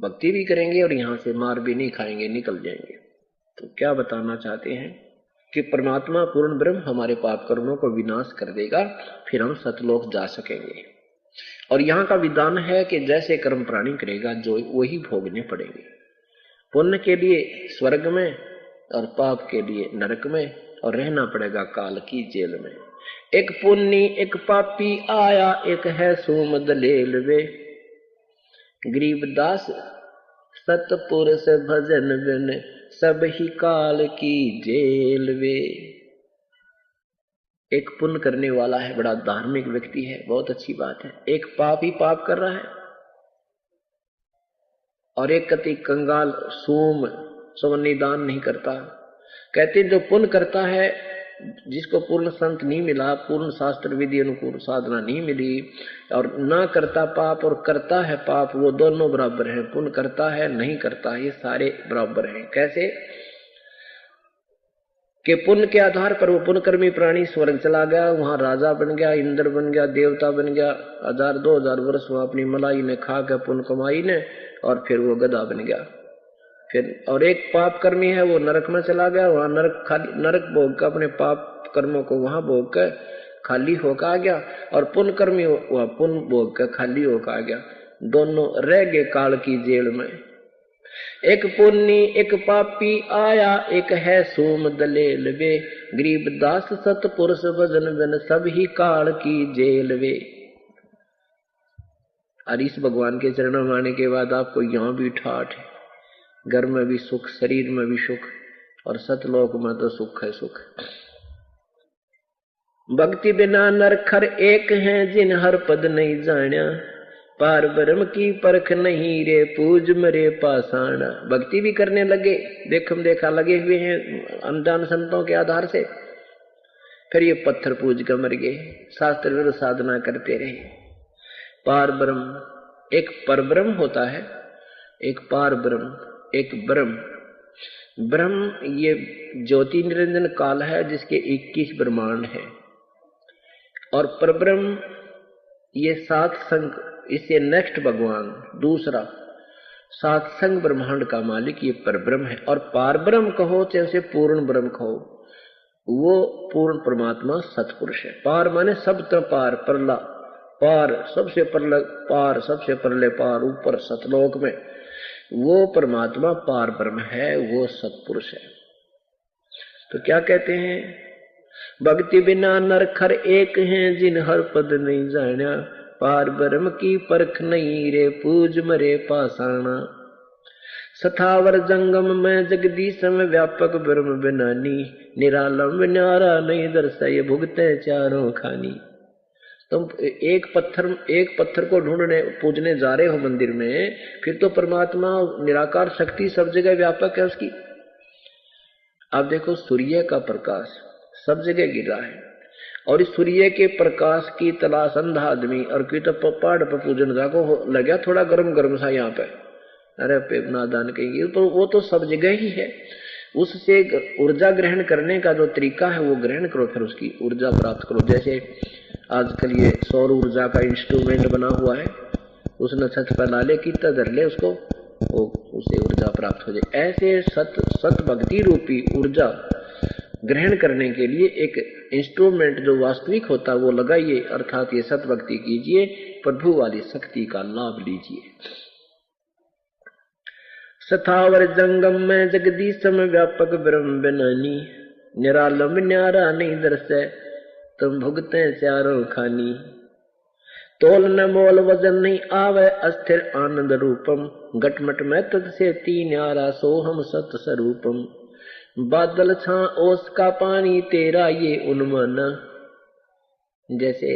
भक्ति भी करेंगे और यहाँ से मार भी नहीं खाएंगे, निकल जाएंगे। तो क्या बताना चाहते हैं कि परमात्मा पूर्ण ब्रह्म हमारे पाप कर्मों को विनाश कर देगा, फिर हम सतलोक जा सकेंगे। और यहाँ का विधान है कि जैसे कर्म प्राणी करेगा जो वही भोगने पड़ेंगे। पुण्य के लिए स्वर्ग में और पाप के लिए नरक में, और रहना पड़ेगा काल की जेल में। एक पुण्य एक पापी आया, एक है सोम दलेल वे, गरीबदास सतपुरुष भजन बिन, सब ही काल की जेल वे। एक पुण्य करने वाला है, बड़ा धार्मिक व्यक्ति है, बहुत अच्छी बात है। एक पाप ही पाप कर रहा है, और एक कति कंगाल सोम निदान नहीं करता। कहते जो पुण्य करता है, जिसको पूर्ण संत नहीं मिला, पूर्ण शास्त्र विधि अनुकूल साधना नहीं मिली, और ना करता पाप और करता है पाप, वो दोनों बराबर हैं। पुण्य करता है नहीं करता, ये सारे बराबर हैं। कैसे कि पुण्य के आधार पर वो पुण्यकर्मी प्राणी स्वर्ग चला गया, वहां राजा बन गया, इंद्र बन गया, देवता बन गया, 1000-2000 वर्ष वहां अपनी मलाई ने खा के पुण्य कमाई ने, और फिर वो गधा बन गया। फिर और एक पाप कर्मी है, वो नरक में चला गया, वहां नरक भोग कर अपने पाप कर्मों को वहां भोग कर खाली होकर आ गया, और पुण्य कर्मी वह पुण्य भोग कर खाली होकर आ गया। दोनों रह गए काल की जेल में। एक पुण्य एक पापी आया, एक है सोम दलेल वे, गरीबदास सतपुरुष भजन बिन, सब ही काल की जेल वे। और इस भगवान के चरणों में आने के बाद आपको यहाँ भी ठाठ है, घर में भी सुख, शरीर में भी सुख, और सतलोक में तो सुख है सुख। भक्ति बिना नरखर एक हैं, जिन हर पद नहीं जान्या, पार ब्रह्म की परख नहीं रे, पूज मरे पाषाण। भक्ति भी करने लगे, देखम देखा लगे हुए हैं अनजान संतों के आधार से, फिर ये पत्थर पूज कर मर गए, शास्त्र विरुद्ध साधना करते रहे। पार ब्रह्म, एक परब्रह्म होता है, एक पार ब्रह्म, एक ब्रह्म। ब्रह्म ये ज्योति निरंजन काल है, जिसके 21 ब्रह्मांड है, और परब्रह्म ये 7 संग, इससे नेक्स्ट भगवान दूसरा 7 संग ब्रह्मांड का मालिक ये परब्रह्म है। और पार ब्रह्म कहो चाहे पूर्ण ब्रह्म कहो, वो पूर्ण परमात्मा सतपुरुष है। पार माने सब तरह पार, परला पार, सबसे परला पार, सबसे परले पार, ऊपर सतलोक में वो परमात्मा पार ब्रह्म है, वो सतपुरुष है। तो क्या कहते हैं, भक्ति बिना नरखर एक हैं, जिन हर पद नहीं जान्या, पार ब्रह्म की परख नहीं रे, पूज मरे पाषाणा। सथावर जंगम में जगदीश में व्यापक ब्रह्म बिनानी, निरालंब न्यारा नहीं दर्शाए, भुगते चारों खानी। तुम एक पत्थर को ढूंढने पूजने जा रहे हो मंदिर में, फिर तो परमात्मा निराकार शक्ति सब जगह व्यापक है उसकी। आप देखो सूर्य का प्रकाश सब जगह गिर रहा है, और इस सूर्य के प्रकाश की तलाश अंधा आदमी, और कोई तो पहाड़ पर पूजन जाको लगा थोड़ा गर्म गर्म सा यहाँ पे, अरे पे नादान कहेंगे, तो वो तो सब जगह ही है। उससे ऊर्जा ग्रहण करने का जो तरीका है वो ग्रहण करो, फिर उसकी ऊर्जा प्राप्त करो। जैसे आजकल ये सौर ऊर्जा का इंस्ट्रूमेंट बना हुआ है, उसने छत पर लाले कितना धर ले उसको, वो उसे ऊर्जा प्राप्त हो जाए। ऐसे सत भक्ति रूपी ऊर्जा ग्रहण करने के लिए एक इंस्ट्रूमेंट जो वास्तविक होता है वो लगाइए, अर्थात ये सत भक्ति कीजिए, प्रभु वाली शक्ति का लाभ लीजिए। सथावर जंगम में जगदीश में व्यापक ब्रह्म बिनानी, निरालंब न्यारा नहीं दर्शे, तुम भुगते चारों खानी। तोल न मोल वजन नहीं आवे, अस्थिर आनंद रूपम, घटमट में तुझसे तीन आरा, सोहम सत स्वरूपम। बादल छा ओस का पानी, तेरा ये उन्मन। जैसे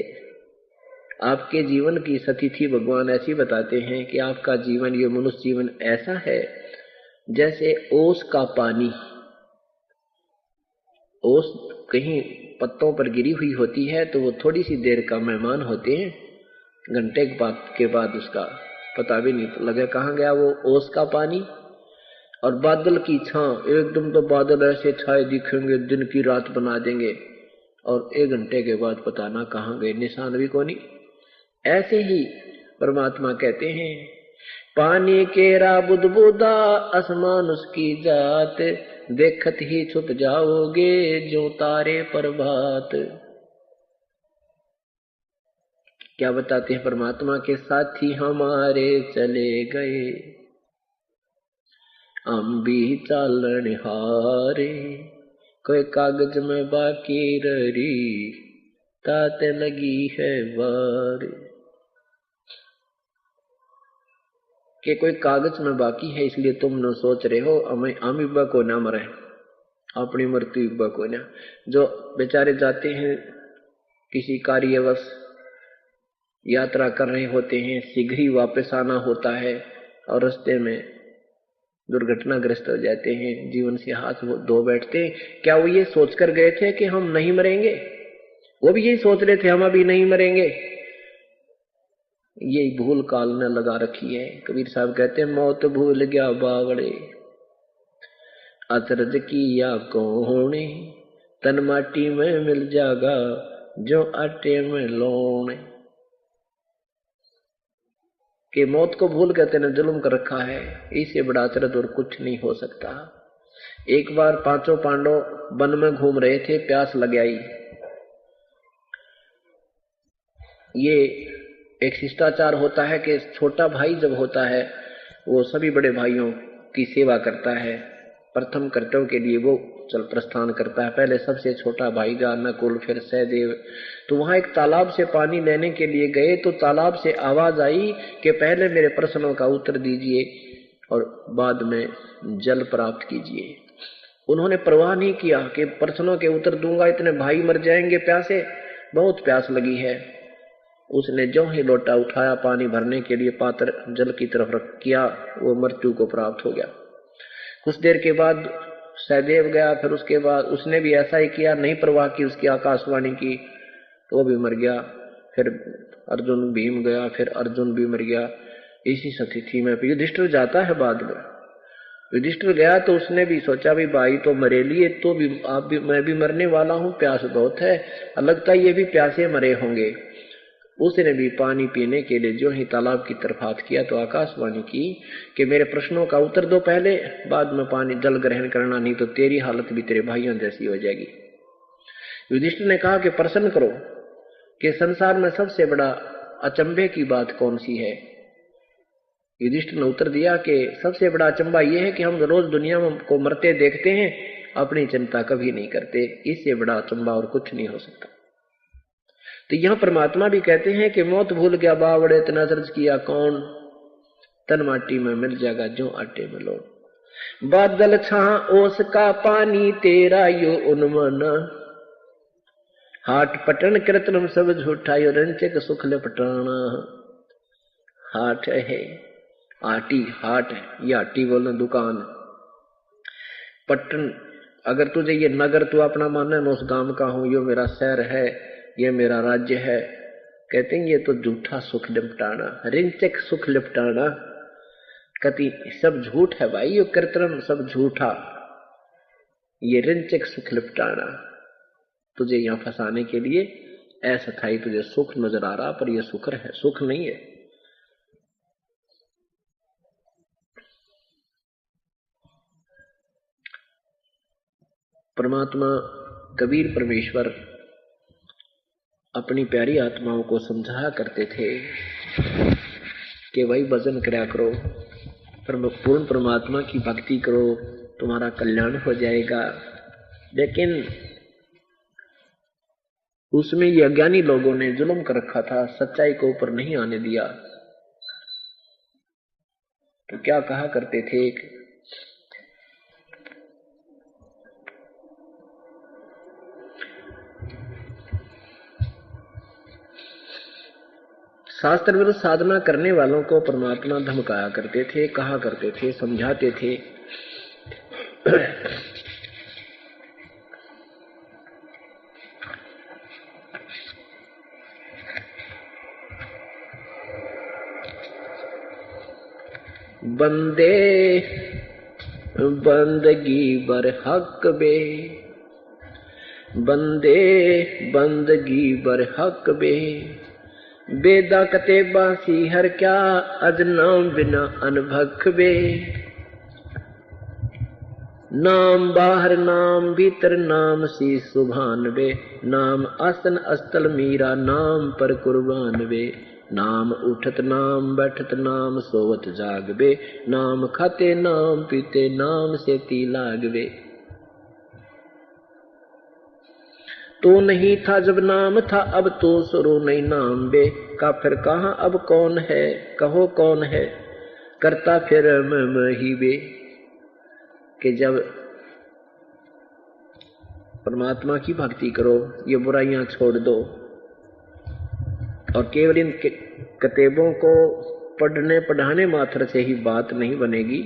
आपके जीवन की सतिथि भगवान ऐसी बताते हैं कि आपका जीवन, ये मनुष्य जीवन ऐसा है जैसे ओस का पानी। ओस कहीं पत्तों पर गिरी हुई होती है तो वो थोड़ी सी देर का मेहमान होते हैं, घंटे के बाद उसका पता भी नहीं लगे कहाँ गया वो ओस का पानी। और बादल की छां, एकदम तो बादल ऐसे छाए दिखेंगे, दिन की रात बना देंगे, और 1 घंटे के बाद पता ना कहाँ गए, निशान भी कोनी। ऐसे ही परमात्मा कहते हैं पानी केरा बुदबुदा आसमान उसकी जात, देखत ही छुप जाओगे जो तारे प्रभात। क्या बताते हैं परमात्मा के साथी हमारे चले गए, हम भी चालन हारे, कोई कागज में बाकी रही ताते लगी है बारी। कि कोई कागज में बाकी है इसलिए तुम न सोच रहे हो हम इब्बा को ना मरे, अपनी मृत्यु इब्बा को ना। जो बेचारे जाते हैं किसी कार्यवश यात्रा कर रहे होते हैं, शीघ्र ही वापस आना होता है और रास्ते में दुर्घटनाग्रस्त हो जाते हैं, जीवन से हाथ धो बैठते हैं। क्या वो ये सोचकर गए थे कि हम नहीं मरेंगे? वो भी यही सोच रहे थे हम अभी नहीं मरेंगे। यही भूल काल ने लगा रखी है। कबीर साहब कहते हैं मौत भूल गया बावड़े, अचरज किया कौने, तन माटी में मिल जागा जो आटे में लौने। कि मौत को भूल के तेने जुल्म कर रखा है, इससे बड़ा अचरज और कुछ नहीं हो सकता। एक बार पांचों पांडव वन में घूम रहे थे, प्यास लग आई। ये एक शिष्टाचार होता है कि छोटा भाई जब होता है वो सभी बड़े भाइयों की सेवा करता है, प्रथम कर्तव्य के लिए वो चल प्रस्थान करता है। पहले सबसे छोटा भाई जा नकुल, फिर सहदेव। तो वहां एक तालाब से पानी लेने के लिए गए तो तालाब से आवाज आई कि पहले मेरे प्रश्नों का उत्तर दीजिए और बाद में जल प्राप्त कीजिए। उन्होंने परवाह नहीं किया कि प्रश्नों के उत्तर दूंगा इतने भाई मर जाएंगे प्यासे, बहुत प्यास लगी है। उसने जो ही लोटा उठाया पानी भरने के लिए पात्र जल की तरफ रख किया, वो मृत्यु को प्राप्त हो गया। कुछ देर के बाद सहदेव गया, फिर उसके बाद उसने भी ऐसा ही किया, नहीं परवाह की उसकी आकाशवाणी की, तो वो भी मर गया। फिर अर्जुन भीम गया, फिर अर्जुन भी मर गया। इसी स्थिति में युधिष्ठिर जाता है। बाद में युधिष्ठिर गया तो उसने भी सोचा भी भाई तो मरे लिए, तो भी आप भी मैं भी मरने वाला हूं, प्यास बहुत है, लगता है ये भी प्यासे मरे होंगे। उसने भी पानी पीने के लिए जो ही तालाब की तरफ हाथ किया तो आकाशवाणी की कि मेरे प्रश्नों का उत्तर दो पहले, बाद में पानी जल ग्रहण करना, नहीं तो तेरी हालत भी तेरे भाइयों जैसी हो जाएगी। युधिष्ठिर ने कहा कि प्रश्न करो कि संसार में सबसे बड़ा अचंभे की बात कौन सी है। युधिष्ठिर ने उत्तर दिया कि सबसे बड़ा अचंभा यह है कि हम रोज दुनिया को मरते देखते हैं, अपनी चिंता कभी नहीं करते, इससे बड़ा अचंभा और कुछ नहीं हो सकता। तो यहां परमात्मा भी कहते हैं कि मौत भूल गया बावड़े, इतना दर्ज किया कौन, तन माटी में मिल जाएगा जो आटे में लो। बादल छा ओस का पानी तेरा यो उन्मन, हाट पटन कृत्रिम सब झूठा यो रंचक सुख लपटाना। हाट है आटी, हाट है ये आटी बोलना दुकान। पटन अगर तुझे ये नगर तू अपना मानना, मैं उस गांव का हूं, यो मेरा शहर है, ये मेरा राज्य है, कहते हैं ये तो झूठा सुख लिपटाना, रिंचक सुख लिपटाना। कति सब झूठ है भाई, ये कृत्रिम सब झूठा, ये रिंचक सुख लिपटाना। तुझे यहां फंसाने के लिए अस्थायी तुझे सुख नजर आ रहा, पर यह सुख है, सुख नहीं है। परमात्मा कबीर परमेश्वर अपनी प्यारी आत्माओं को समझाया करते थे कि भाई भजन करया करो, पूर्ण परमात्मा की भक्ति करो, तुम्हारा कल्याण हो जाएगा। लेकिन उसमें ये अज्ञानी लोगों ने जुल्म कर रखा था, सच्चाई को ऊपर नहीं आने दिया। तो क्या कहा करते थे, शास्त्र विरुद्ध साधना करने वालों को परमात्मा धमकाया करते थे, कहा करते थे, समझाते थे। बंदे बंदगी बर हक बे, बंदे बंदगी बर हक बे, बेदा कते बासी हर क्या, अज नाम बिना अनभख बे। नाम बाहर नाम भीतर, नाम सी सुभान बे। नाम आसन अस्तल मीरा, नाम पर कुर्बान बे। नाम उठत नाम बैठत, नाम सोवत जाग बे। नाम खाते नाम पीते, नाम से ती लाग बे। तो नहीं था जब नाम था, अब तो शुरू नहीं नाम बे। का फिर कहा अब कौन है, कहो कौन है, करता फिर मैं ही बे। कि जब परमात्मा की भक्ति करो, ये बुराइयां छोड़ दो और केवल इन किताबों को पढ़ने पढ़ाने मात्र से ही बात नहीं बनेगी।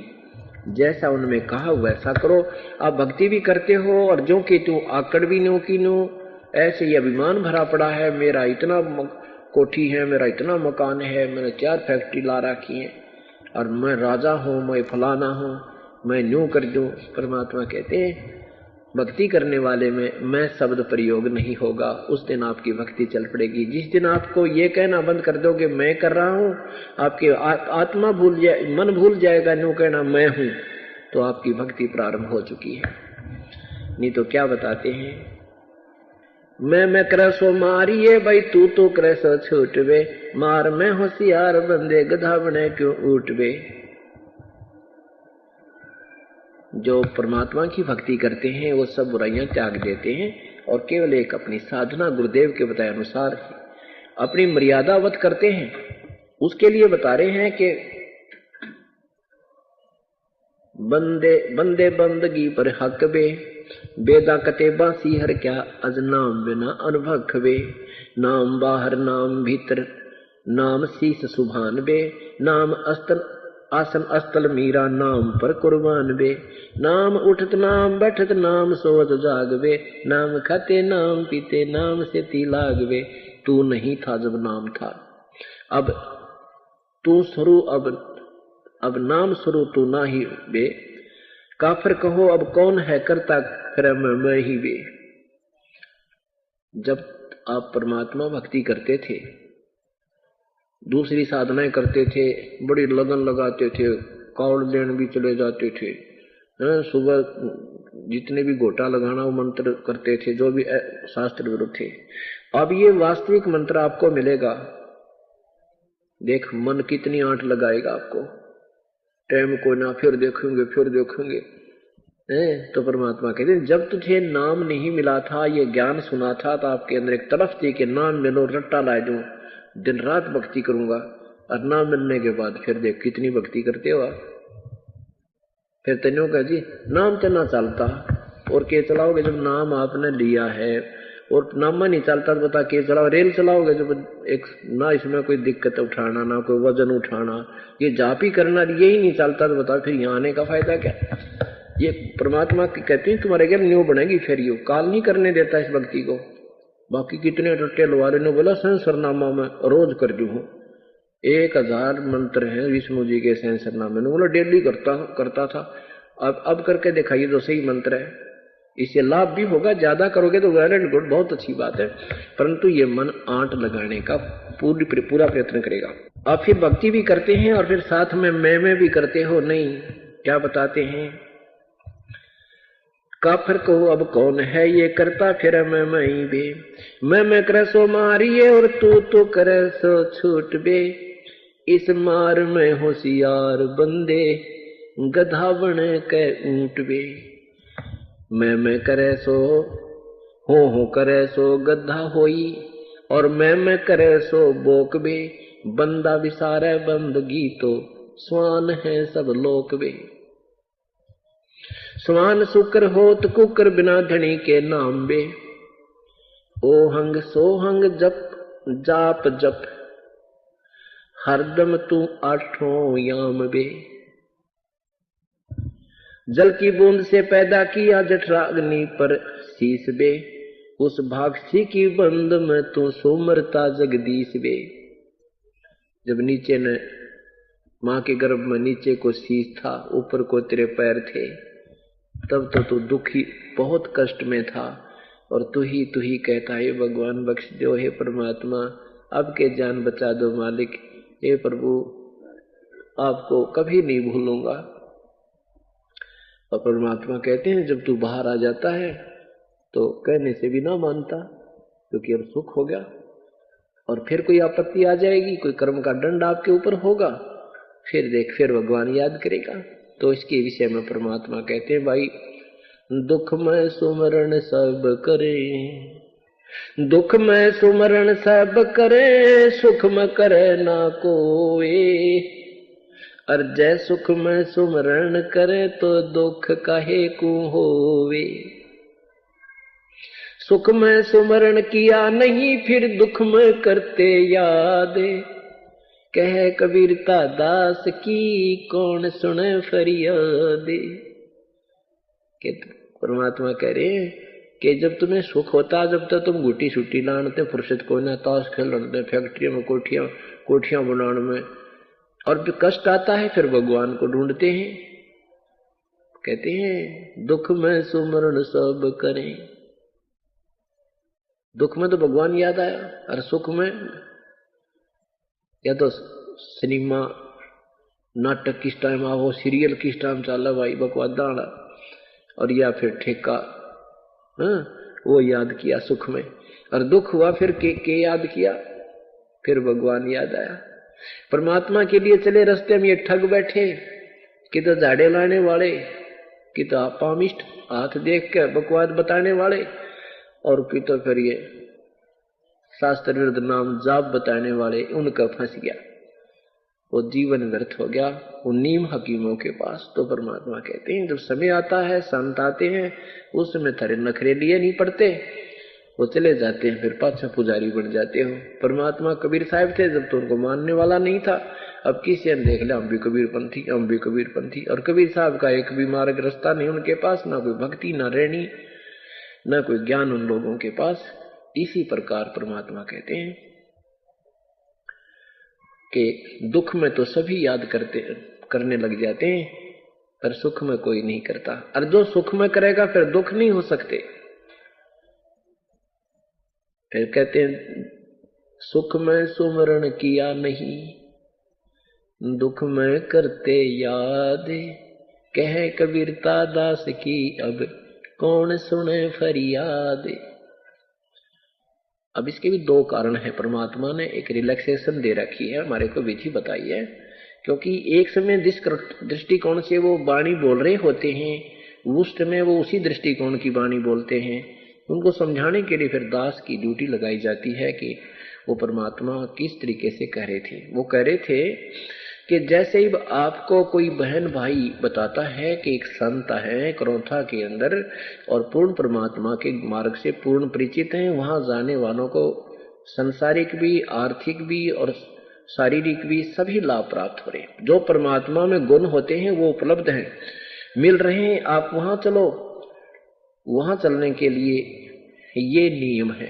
जैसा उनमें कहा वैसा करो। आप भक्ति भी करते हो और जो कि तू आकड़ भी नो की नो, ऐसे ही अभिमान भरा पड़ा है, मेरा इतना कोठी है, मेरा इतना मकान है, मैंने 4 फैक्ट्री ला रखी है और मैं राजा हूं, मैं फलाना हूं, मैं न्यू कर दूं। परमात्मा कहते हैं भक्ति करने वाले में मैं शब्द प्रयोग नहीं होगा, उस दिन आपकी भक्ति चल पड़ेगी। जिस दिन आपको ये कहना बंद कर दोगे मैं कर रहा हूं, आपकी आत्मा भूल जाए, मन भूल जाएगा न्यू कहना मैं हूं, तो आपकी भक्ति प्रारंभ हो चुकी है। नहीं तो क्या बताते हैं, मैं करे सो मारिए भाई, तू तो करे सो छूटवे। मार में होशियार बंदे, गधा बने क्यों उठवे। जो परमात्मा की भक्ति करते हैं वो सब बुराइयां त्याग देते हैं और केवल एक अपनी साधना गुरुदेव के बताए अनुसार अपनी मर्यादावत करते हैं। उसके लिए बता रहे हैं कि बंदे बंदे बंदगी पर हक बे। बेदा कते बासी हर क्या, अज नाम बिना अनभख बे। नाम बाहर नाम भीतर, नाम शीस सुभान बे। नाम अस्तर आसन अस्तल मीरा, नाम पर कुर्बान बे। नाम उठत नाम बैठत, नाम सोवत जाग बे। नाम खाते नाम पीते, नाम से ती लाग बे। तू नहीं था जब नाम था, अब तू शुरू, अब नाम शुरू तू ना ही बे। काफिर कहो अब कौन है, करता क्रम मैं ही बे। जब आप परमात्मा भक्ति करते थे, दूसरी साधनाएं करते थे, बड़ी लगन लगाते थे, कावड़ लेन भी चले जाते थे, सुबह जितने भी गोटा लगाना वो मंत्र करते थे, जो भी शास्त्र विरुद्ध थे। अब ये वास्तविक मंत्र आपको मिलेगा। देख मन कितनी आंट लगाएगा आपको, टाइम को ना, फिर देखेंगे। तो परमात्मा कहते हैं जब तुझे नाम नहीं मिला था, ये ज्ञान सुना था, तो आपके अंदर एक तरफ थी कि नाम मिलो, रट्टा ला दूं, दिन रात भक्ति करूंगा। और नाम मिलने के बाद फिर देख कितनी भक्ति करते हो आप। फिर तेनों कह जी नाम तो ना चलता, और के चलाओगे जब नाम आपने लिया है, और नामा नहीं चलता तो बता के चलाओ। रेल चलाओगे जब एक ना इसमें कोई दिक्कत उठाना, ना कोई वजन उठाना, ये जाप ही करना, यही नहीं चलता तो बता फिर यहाँ आने का फायदा क्या। ये परमात्मा की कहती है तुम्हारे घर न्यू बनेगी, फिर यू काल नहीं करने देता इस भक्ति को। बाकी कितने टट्टे लवारे ने बोला सहस्रनामा में रोज कर दू हूँ, 1000 मंत्र हैं विष्णु जी के सहस्रनामे में, बोला डेली करता था। अब करके दिखाइए जो सही मंत्र है, इससे लाभ भी होगा। ज्यादा करोगे तो वेल एंड गुड, बहुत अच्छी बात है, परंतु ये मन आंट लगाने का पूरा प्रयत्न करेगा। आप फिर भक्ति भी करते हैं और फिर साथ में मैं भी करते हो। नहीं, क्या बताते हैं, काफिर कहो अब कौन है, ये करता फिर मैं ही बे। मैं करे सो मारिए और तू तो करे सो छूट बे। इस मार में होशियार बंदे, गधा बने के ऊंट बे। मैं करे सो हो करे सो गधा होई, और मैं करे सो बोक बे। बंदा विसारे बंदगी तो, स्वान है सब लोक बे। स्वान शुक्र होत कुकर, बिना धनी के नाम बे। ओहंग सोहंग जप जाप जप, हरदम तू आठों याम बे। जल की बूंद से पैदा किया जठराग्नि पर शीश बे। उस भागसी की बंद में तू सोमरता जगदीश बे। जब नीचे ने मां के गर्भ में नीचे को शीश था, ऊपर को तेरे पैर थे, तब तो तू दुखी बहुत कष्ट में था, और तू ही कहता है भगवान बख्श दो, हे परमात्मा अब के जान बचा दो मालिक, हे प्रभु आपको कभी नहीं भूलूंगा। और परमात्मा कहते हैं जब तू बाहर आ जाता है तो कहने से भी ना मानता, क्योंकि अब सुख हो गया। और फिर कोई आपत्ति आ जाएगी, कोई कर्म का दंड आपके ऊपर होगा, फिर देख फिर भगवान याद करेगा। तो इसके विषय में परमात्मा कहते हैं भाई दुख में सुमरण सब करे, दुख में सुमरण सब करे, सुख में करे ना कोई। और जय सुख में सुमरण करे तो दुख काहे को होवे। सुख में सुमरण किया नहीं फिर दुख में करते याद, कह कबीरता दास की कौन सुने फरियाद। परमात्मा कह रहे हैं कि जब तुम्हें सुख होता, जब तक तुम गुटी छुट्टी लानते, फुर्सत को ना, ताश खेलते, फैक्ट्रियों में कोठियां बनाने में, और फिर कष्ट आता है फिर भगवान को ढूंढते हैं। कहते हैं दुख में सुमरण सब करें। दुख में तो भगवान याद आया, और सुख में या तो सिनेमा नाटक किस टाइम आओ, सीरियल किस टाइम चला भाई बकवादा, और या फिर ठेका, वो याद किया सुख में। और दुख हुआ फिर के याद किया, फिर भगवान याद आया। परमात्मा के लिए चले रास्ते में ये ठग बैठे कि तो झाड़े लाने वाले, कि तो पामिष्ट हाथ देख के बकवाद बताने वाले, और कि तो फिर ये शास्त्र विरुद्ध नाम जाप बताने वाले, उनका फंस गया, वो जीवन व्यर्थ हो गया वो नीम हकीमों के पास। तो परमात्मा कहते हैं जब समय आता है, संत आते हैं, उस समय थारे नखरे लिए नहीं पड़ते, वो चले जाते हैं, फिर पाछा पुजारी बन जाते हो। परमात्मा कबीर साहब थे जब तो उनको मानने वाला नहीं था, अब किसी ने देख लिया हम भी कबीरपंथी, हम भी कबीरपंथी। और कबीर साहब का एक भी मार्ग रास्ता नहीं उनके पास, ना कोई भक्ति, ना रहनी, ना कोई ज्ञान उन लोगों के पास। इसी प्रकार परमात्मा कहते हैं कि दुख में तो सभी याद करने लग जाते हैं, पर सुख में कोई नहीं करता। और जो सुख में करेगा फिर दुख नहीं हो सकते। फिर कहते हैं सुख में सुमरण किया नहीं, दुख में करते याद, कहे कबीरता दास की अब कौन सुने फरियाद। अब इसके भी दो कारण है, परमात्मा ने एक रिलैक्सेशन दे रखी है, हमारे को विधि बताई है। क्योंकि एक समय जिस दृष्टिकोण से वो वाणी बोल रहे होते हैं, उस समय वो उसी दृष्टिकोण की वाणी बोलते हैं। उनको समझाने के लिए फिर दास की ड्यूटी लगाई जाती है कि वो परमात्मा किस तरीके से कह रहे थे। वो कह रहे थे कि जैसे ही आपको कोई बहन भाई बताता है कि एक संत है करौथा के अंदर और पूर्ण परमात्मा के मार्ग से पूर्ण परिचित हैं, वहां जाने वालों को संसारिक भी, आर्थिक भी और शारीरिक भी सभी लाभ प्राप्त हो रहे हैं। जो परमात्मा में गुण होते हैं वो उपलब्ध हैं, मिल रहे हैं, आप वहां चलो। वहां चलने के लिए ये नियम है।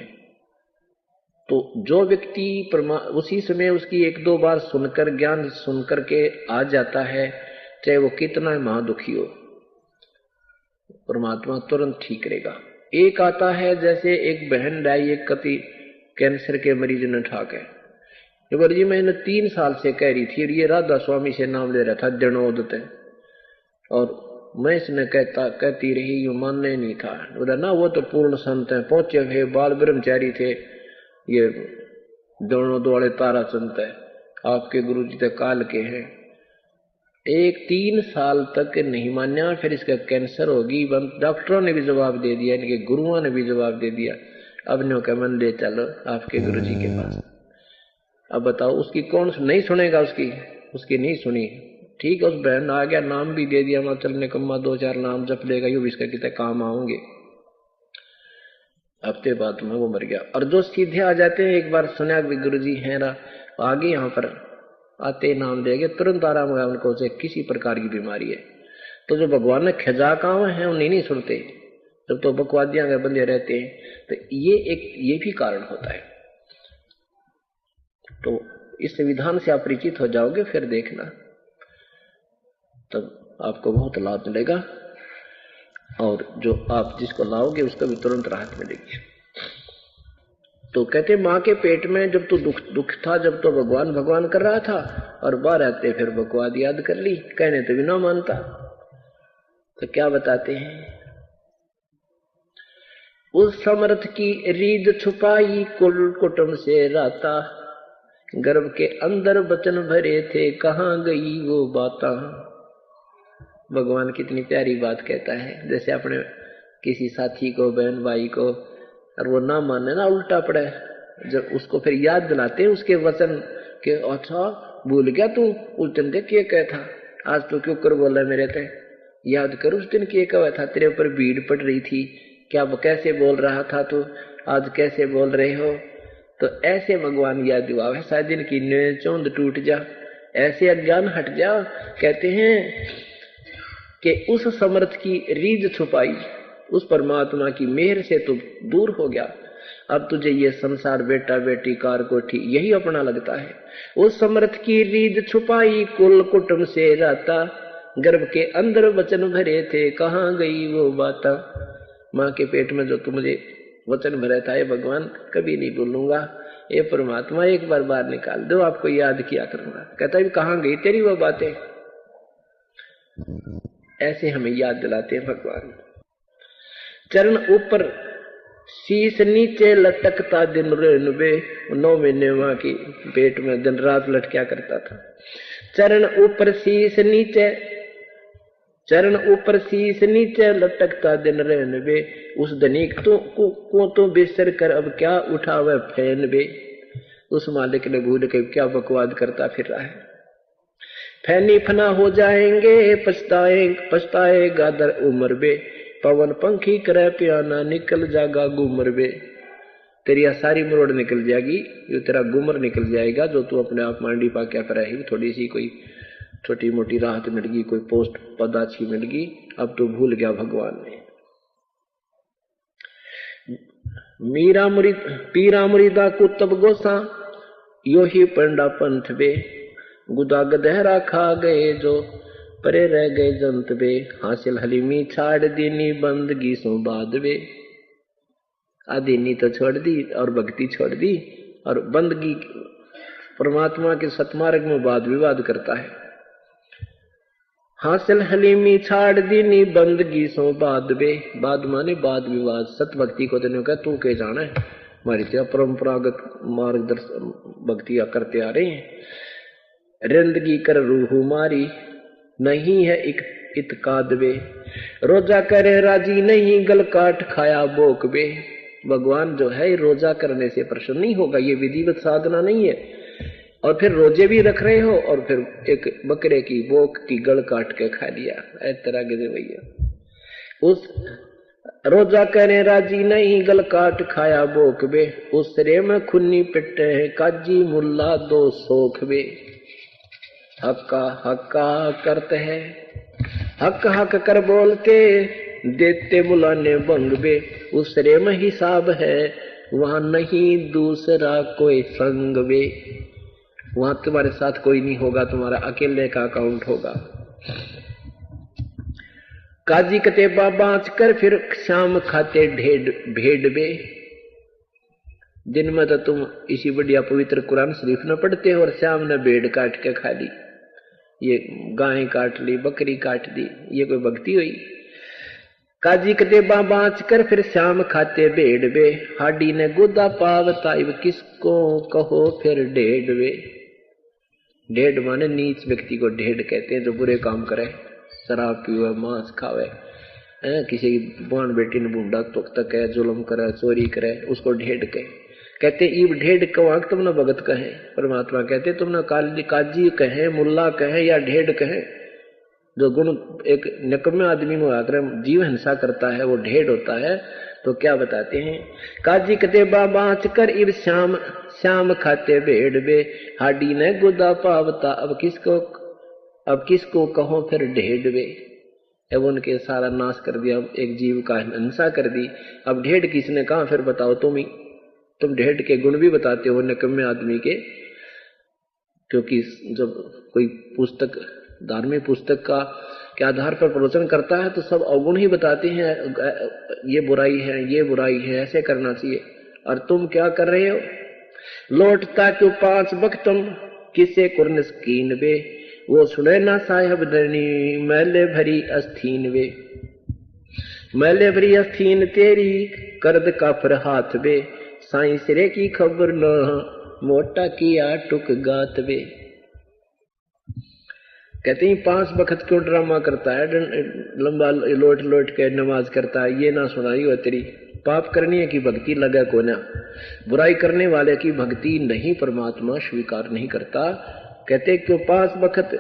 तो जो व्यक्ति उसी समय उसकी एक दो बार सुनकर, ज्ञान सुनकर के आ जाता है, चाहे वो कितना महादुखी हो, परमात्मा तुरंत ठीक करेगा। एक आता है जैसे एक बहन लाई, एक कति कैंसर के मरीज ने ठाक है, जी मैंने 3 साल से कह रही थी, और ये राधा स्वामी से नाम ले रहा था जनोदते, और मैं इसने कहती रही, यू मानने नहीं था। बोला ना वो तो पूर्ण संत है, पहुंचे हुए बाल ब्रह्मचारी थे, ये दोनों वाले तारा संत है, आपके गुरु जी तो काल के हैं। 3 साल तक नहीं मान्या, फिर इसका कैंसर होगी। डॉक्टरों ने भी जवाब दे दिया, इनके गुरुओं ने भी जवाब दे दिया, अब नो का मन ले चलो आपके गुरु जी के पास। अब बताओ उसकी कौन नहीं सुनेगा, उसकी नहीं सुनी। ठीक है, उस बहन आ गया, नाम भी दे दिया, वहां चलने कम्मा 2-4 नाम जप लेगा, यू भी इसका कितने काम आओगे। हफ्ते बाद में वो मर गया। और जो सीधे आ जाते हैं, एक बार सुना भी गुरु जी है ना, आगे यहाँ पर आते नाम देंगे, तुरंत आराम होगा उनको, से किसी प्रकार की बीमारी है। तो जो भगवान ने खजा काम है उन्हें नहीं सुनते, जब तो बकवादियां अगर बंधे रहते हैं। तो ये भी कारण होता है। तो इस विधान से आप परिचित हो जाओगे, फिर देखना तब आपको बहुत लाभ मिलेगा, और जो आप जिसको लाओगे उसको भी तुरंत राहत मिलेगी। तो कहते माँ के पेट में जब तो दुख था, जब तो भगवान भगवान कर रहा था, और बाहर आते फिर बकवाद याद कर ली, कहने तो भी ना मानता। तो क्या बताते हैं, उस समर्थ की रीद छुपाई कुल कुटुंब से राता, गर्भ के अंदर बचन भरे थे कहाँ गई वो बाता। भगवान कितनी प्यारी बात कहता है। जैसे अपने किसी साथी को, बहन भाई को, और वो ना माने ना, उल्टा पड़े, जब उसको फिर याद दिलाते उसके वचन के, अच्छा भूल गया तू उस दिन देख ये क्या था, आज तो क्यों कर बोला मेरे ते, याद कर उस दिन क्या कहा था, तेरे ऊपर भीड़ पड़ रही थी, क्या कैसे बोल रहा था तू, आज कैसे बोल रहे हो। तो ऐसे भगवान याद दिलावे, ऐसा दिन की चौंध टूट जा, ऐसे अज्ञान हट जा। कहते हैं कि उस समर्थ की रीझ छुपाई, उस परमात्मा की मेहर से तू दूर हो गया, अब तुझे ये संसार, बेटा बेटी, कार कोठी, यही अपना लगता है। उस समर्थ की रीझ छुपाई कुल कुटुंब से राता, गर्भ के अंदर वचन भरे थे कहाँ गई वो बाता। माँ के पेट में जो तू मुझे वचन भरा था, ये भगवान कभी नहीं भूलूंगा, ये परमात्मा एक बार बाहर निकाल दो, आपको याद किया करूंगा। कहता है कहाँ गई तेरी वो बातें। ऐसे हमें याद दिलाते हैं भगवान। चरण ऊपर शीश नीचे लटकता दिन रेणुबे, 9 महीने माँ की पेट में दिन रात लटका करता था। चरण ऊपर शीश नीचे, चरण ऊपर शीश नीचे लटकता दिन रेणुबे, उस धनिक को तो बिसर कर अब क्या उठावे फैन बे। उस मालिक ने भूल के क्या बकवाद करता फिर रहा है। फैनी फना हो जाएंगे पछताएगा दर उम्र बे, पवन पंखी करे पियाना निकल जागा गुमर बे। तेरी सारी मरोड़ निकल जाएगी, जो तेरा गुमर निकल जाएगा, जो तू अपने आप मांडी पा क्या कर रही, थोड़ी सी कोई छोटी मोटी राहत मिल गई, कोई पोस्ट पद अच्छी मिल गई, अब तो भूल गया भगवान ने। पीरा मुरीदा कुतब गोसा, यो ही पंडा पंथ बे, गुदा गदहरा खा गए जो परे रह गए जंत बे, हासिल हलीमी छाड़ दीनी बंदगी सो बाद बे। आदीनी तो छोड़ दी और भक्ति छोड़ दी, और बंदगी परमात्मा के सतमार्ग में वाद विवाद करता है। हासिल हलीमी छाड़ दीनी बंदगी सो बाद बे, बाद माने वाद विवाद। सत भक्ति को देने का तू के जाना है, हमारी तो परंपरागत मार्गदर्शन भक्तियां करते आ रहे हैं। रिंदगी कर रूह मारी नहीं है इतकाद बे, रोजा करे राजी नहीं गल काट खाया बोक बे। भगवान जो है रोजा करने से प्रसन्न नहीं होगा, ये विधिवत साधना नहीं है। और फिर रोजे भी रख रहे हो और फिर एक बकरे की बोक की गल काट के खा लिया, ऐ तरह के भैया। उस रोजा करे राजी नहीं गल काट खाया बोक बे, उस रे में खुन्नी पिटे है काजी मुल्ला दो सोख बे। हक्का हक्का करते हैं, हक हक कर बोलते देते बुलाने बंग बे, उस रे में हिसाब है वहां नहीं दूसरा कोई संग बे। वहां तुम्हारे साथ कोई नहीं होगा, तुम्हारा अकेले का अकाउंट होगा। काजी कतेबा बाँच कर फिर शाम खाते भेड़ बे। दिन में तो तुम इसी बढ़िया पवित्र कुरान शरीफ न पढ़ते हो और शाम ने भेड़ काट के खा ली, ये गाय काट ली, बकरी काट दी, ये कोई भक्ति हुई। काजी कतेबा बाँच कर फिर शाम खाते भेड़ बे, हाडी ने गुदा पावता इब किसको कहो फिर ढेड़ बे। ढेड़ माने नीच व्यक्ति को ढेड़ कहते हैं, जो बुरे काम करे, शराब पीवे, मांस खावे, किसी बहन बेटी ने बूढ़ा तक है, जुल्म करे, चोरी करे, उसको ढेड़ कहते। ईब ढेड़ कवाक तुमने भगत कहे। परमात्मा कहते तुमने काजी कहे, मुल्ला कहे या ढेड़ कहे। जो गुण एक निकम्मे आदमी में आकर जीव हिंसा करता है वो ढेड़ होता है। तो क्या बताते हैं, काजी कतेबा बाँच कर इब शाम खाते भेड़ बे, हाडी ने गुदा पावता अब किसको कहो फिर ढेड़ बे। अब उनके सारा नाश कर दिया, एक जीव का हिंसा कर दी, अब ढेड़ किसने कहा फिर बताओ तुम ढेड़ के गुण भी बताते हो निकम्मे आदमी के। क्योंकि जब कोई पुस्तक, धार्मिक पुस्तक के आधार पर प्रवचन करता है तो सब अवगुण ही बताते हैं, ये बुराई है, ये बुराई है, ऐसे करना चाहिए। और तुम क्या कर रहे हो? लौटता क्यों 5 वक्तम किसे कुर्नस कीन वे, वो सुने ना साहब धनी मैले भरी अस्थीन वे। मैले भरी अस्थीन तेरी करद का पर हाथ वे, साई सिरे की खबर न मोटा किया टुक गात वे। कहते हैं 5 वक्त क्यों ड्रामा करता है, लंबा लोट लोट के नमाज करता है, ये ना सुनाई हो तेरी। पाप करने की भक्ति लगा को ना, बुराई करने वाले की भक्ति नहीं परमात्मा स्वीकार नहीं करता। कहते क्यों 5 वक्त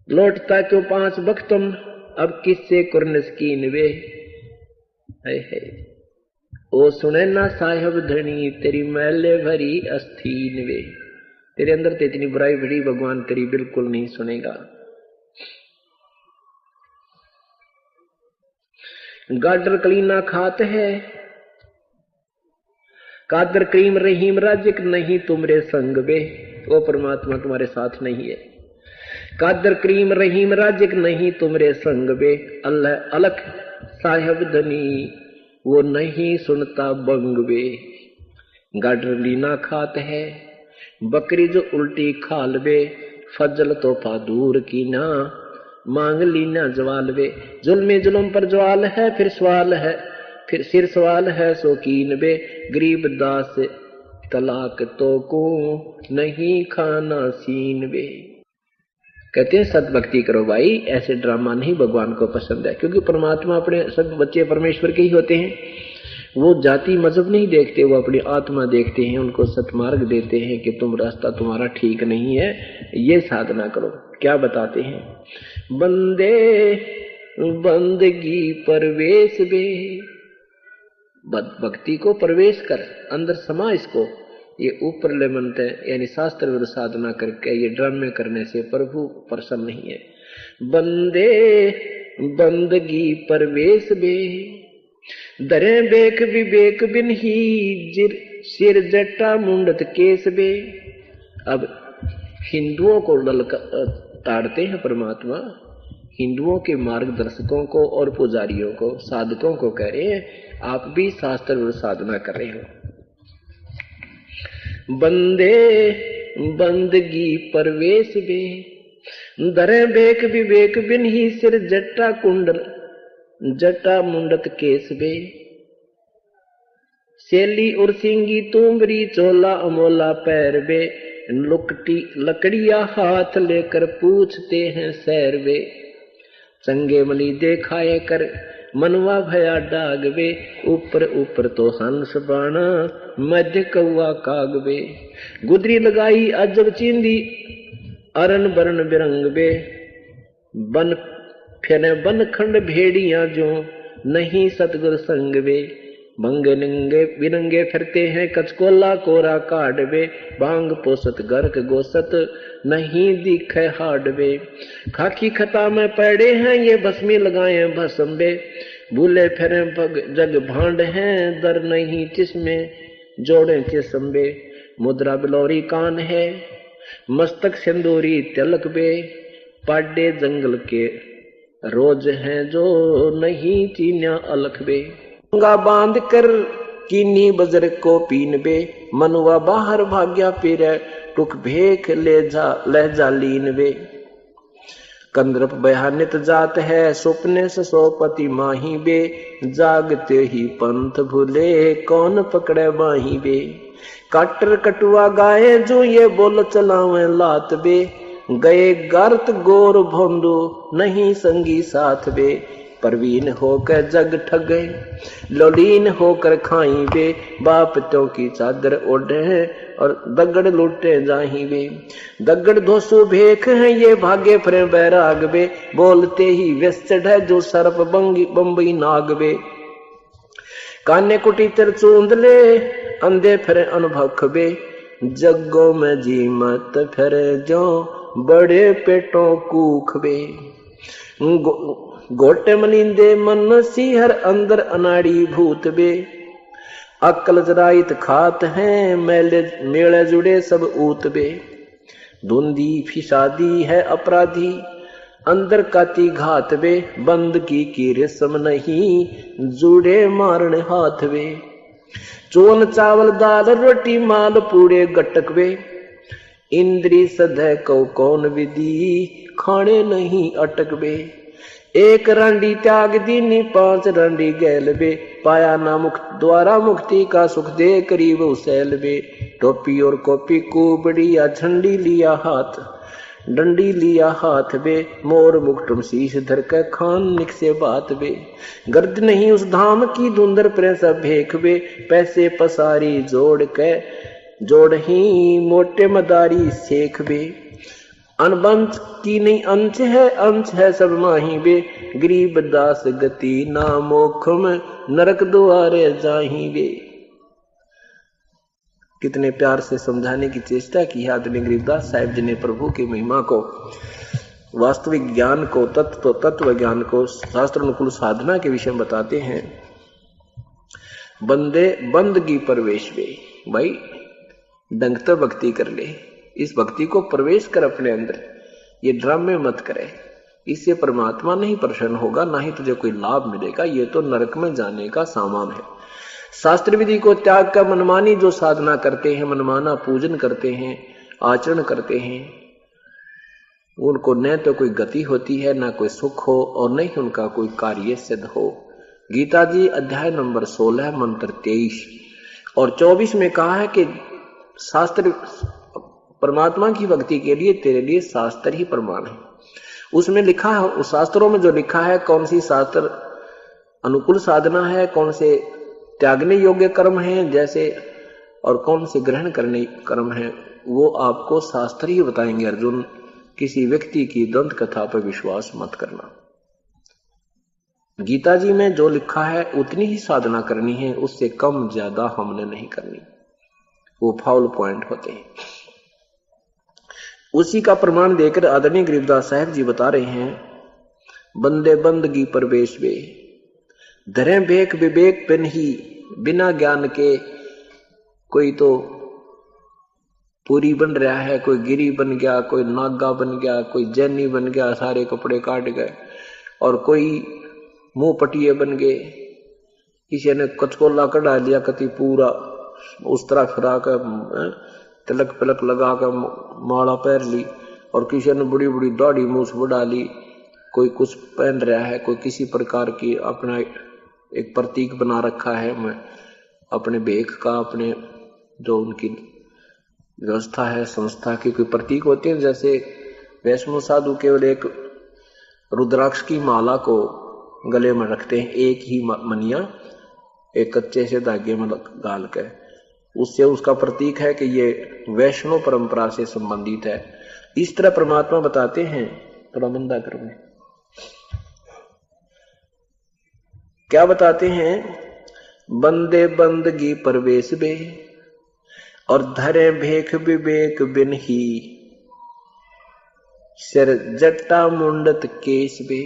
लौटता क्यों 5 वक्तम, अब किससे कुर्नस कीन वे। है ओ सुने ना साहब धनी तेरी मैले भरी अस्थीन वे। तेरे अंदर तो इतनी बुराई भरी भगवान तेरी बिल्कुल नहीं सुनेगा। गाडर कलीना खात है, कादर करीम रहीम राजिक नहीं तुमरे संग वे। वो परमात्मा तुम्हारे साथ नहीं है। कादर करीम रहीम राजिक नहीं तुमरे संग वे। अल्लाह अलख साहब धनी वो नहीं सुनता बंग वे। गाडर लीना खात है, बकरी जो उल्टी खाल वे। फजल तोहफा दूर की ना मांग लीना जवाल वे। जुल्म जुल्म पर जवाल है फिर सवाल है, फिर सिर सवाल है शौकीन वे। गरीब दास तलाक तो को नहीं खाना सीन वे। कहते हैं सतभक्ति करो भाई, ऐसे ड्रामा नहीं भगवान को पसंद है। क्योंकि परमात्मा अपने सब बच्चे परमेश्वर के ही होते हैं। वो जाति मजहब नहीं देखते, वो अपनी आत्मा देखते हैं, उनको सतमार्ग देते हैं कि तुम रास्ता तुम्हारा ठीक नहीं है, ये साधना करो। क्या बताते हैं? बंदे बंदगी परवेश बे, भक्ति को प्रवेश कर, अंदर समा इसको। ये ऊपर ले मनते यानी शास्त्र विरुद्ध साधना करके ये ड्रामे करने से प्रभु प्रसन्न नहीं है। बंदे बंदगी परवेश बे, दरे बेक विवेक बिन ही सिर जट्टा मुंडत केस बे। अब हिंदुओं को ताड़ते हैं परमात्मा, हिंदुओं के मार्गदर्शकों को और पुजारियों को, साधकों को कह रहे हैं आप भी शास्त्र विरुद्ध साधना कर रहे हो। बंदे बंदगी परवेश बे, दरे बेक विवेक बिन ही सिर जट्टा कुंडल जटा मुंडत केस बे। सेली और सिंगी तुमरी चोला अमोला पैर बे, लुकटी लकड़िया हाथ लेकर पूछते हैं सैर वे। चंगे मली देखाए कर मनवा भया डाग वे, ऊपर ऊपर तो हंस बाणा मध्य कौआ काग वे। गुदरी लगाई अजब चिंदी अरन बरन बिरंग वे, बन फिर बन खंड भेड़िया जो नहीं सतगुर संग वे। भंगे नंगे बिरंगे फिरते हैं कचकोला कोरा काट वे, बांग पोसत गर्क गोसत नहीं दिखे हाड वे। खाकी खता में पड़े हैं ये भस्मी लगाए भस्म वे, भूले फिरे पग जग भांड हैं दर नहीं जिसमें जोड़े जिसम वे। मुद्रा बिलौरी कान है मस्तक सिंदूरी तिलक वे, पाडे जंगल के रोज हैं जो नहीं चीन्या अलख बे। बांध कर कीनी बजर को पीन बे, मनुआ बाहर भाग्या फिर टुक भेख ले जा लीन बे। कंद्रप बयानित जात है सुपने से सोपति माही बे, जागते ही पंथ भूले कौन पकड़े बाही बे। काटर कटुआ गाए जो ये बोल चलावे लात बे, गए गर्त गोर भोंदू नहीं संगी साथ बे। परवीन होकर जग ठगे लोलीन होकर खाई बे, बाप त्यों की चादर ओढ़े और दगड़ लूटे जाही बे। दगड़ धोसू भेख है ये भागे फिरे बैराग बे, बोलते ही व्यस्त है जो सर्प बम्बई नाग बे। काने कुटी तर चूंद ले अंधे फिरे अनुभख बे, जगों में जी मत फिरे जो बड़े पेटों कूख बे। गोटे मनिंदे मन सिहर अंदर अनाड़ी भूत बे, अक्ल जराइत खात हैं मेले मेले जुड़े सब ऊत बे। धुंधी फिसादी है अपराधी अंदर काती घात बे, बंदगी की रस्म नहीं जुड़े मारने हाथ बे। चोन चावल दाल रोटी माल पूड़े गटक वे, इंद्री सदै को कौन विधि खाने नहीं अटक वे। एक रांडी त्याग दीनी 5 रांडी गैल बे, पाया ना मुक्त द्वारा मुक्ति का सुख दे करीब उसैल बे। टोपी और कॉपी कुबड़िया झंडी लिया हाथ, डंडी लिया हाथ बे, मोर मुकुटम शीश धर के खान निक से बात बे। गर्द नहीं उस धाम की धुंधर प्रेस भेख बे, पैसे पसारी जोड़ ही मोटे मदारी सेख बे। अनबंच की नहीं अंश है सब माही बे, गरीब दास गति ना मोखम नरक द्वारे जाही बे। कितने प्यार से समझाने की चेष्टा की है आदरणीय गरीबदास साहिब जी ने प्रभु की महिमा को, वास्तविक ज्ञान को, तत्व ज्ञान को, शास्त्र अनुकूल साधना के विषय में बताते हैं। बंदे बंदगी प्रवेश वे, भाई ढंग तो भक्ति कर ले, इस भक्ति को प्रवेश कर अपने अंदर, ये ड्रामे मत करे, इससे परमात्मा नहीं प्रसन्न होगा, ना ही तुझे कोई लाभ मिलेगा, ये तो नरक में जाने का सामान है। शास्त्र विधि को त्याग कर मनमानी जो साधना करते हैं, मनमाना पूजन करते हैं, आचरण करते हैं, उनको न तो कोई गति होती है, ना कोई सुख हो, और न ही उनका कोई कार्य सिद्ध हो। गीता जी अध्याय नंबर 16 मंत्र 23 और 24 में कहा है कि शास्त्र, परमात्मा की भक्ति के लिए तेरे लिए शास्त्र ही प्रमाण है। उसमें लिखा है, उस शास्त्रों में जो लिखा है, कौन सी शास्त्र अनुकूल साधना है, कौन से त्यागने योग्य कर्म हैं जैसे, और कौन से ग्रहण करने कर्म हैं, वो आपको शास्त्र ही बताएंगे। अर्जुन, किसी व्यक्ति की दंत कथा पर विश्वास मत करना। गीता जी में जो लिखा है उतनी ही साधना करनी है, उससे कम ज्यादा हमने नहीं करनी, वो फाउल पॉइंट होते हैं। उसी का प्रमाण देकर आदरणीय गरीबदास साहब जी बता रहे हैं, बंदे बंदगी प्रवेश वे, धरे भेक विवेक पिन ही, बिना ज्ञान के कोई तो पूरी बन रहा है, कोई गिरी बन गया, कोई नागा बन गया, कोई जैनी बन गया, सारे कपड़े काट गए, और कोई मुंह पटिए बन गए, किसी ने कचकोला कढ़ा लिया, कति पूरा उस तरह फिरा कर तिलक पिलक लगा कर माला पहन ली, और किसी ने बड़ी बड़ी दाढ़ी मूछ बढ़ा ली, कोई कुछ पहन रहा है, कोई किसी प्रकार की अपना एक प्रतीक बना रखा है, मैं अपने भेख का, अपने जो उनकी व्यवस्था है संस्था की कोई प्रतीक होते हैं। जैसे वैष्णव साधु केवल एक रुद्राक्ष की माला को गले में रखते हैं, एक ही मनिया एक कच्चे से धागे में डाल कर, उससे उसका प्रतीक है कि ये वैष्णव परंपरा से संबंधित है। इस तरह परमात्मा बताते हैं, थोड़ा मंदा करो, क्या बताते हैं, बंदे बंदगी प्रवेश बे, और धरे भेख विवेक बिन ही, सिर जट्टा मुंडत केश बे।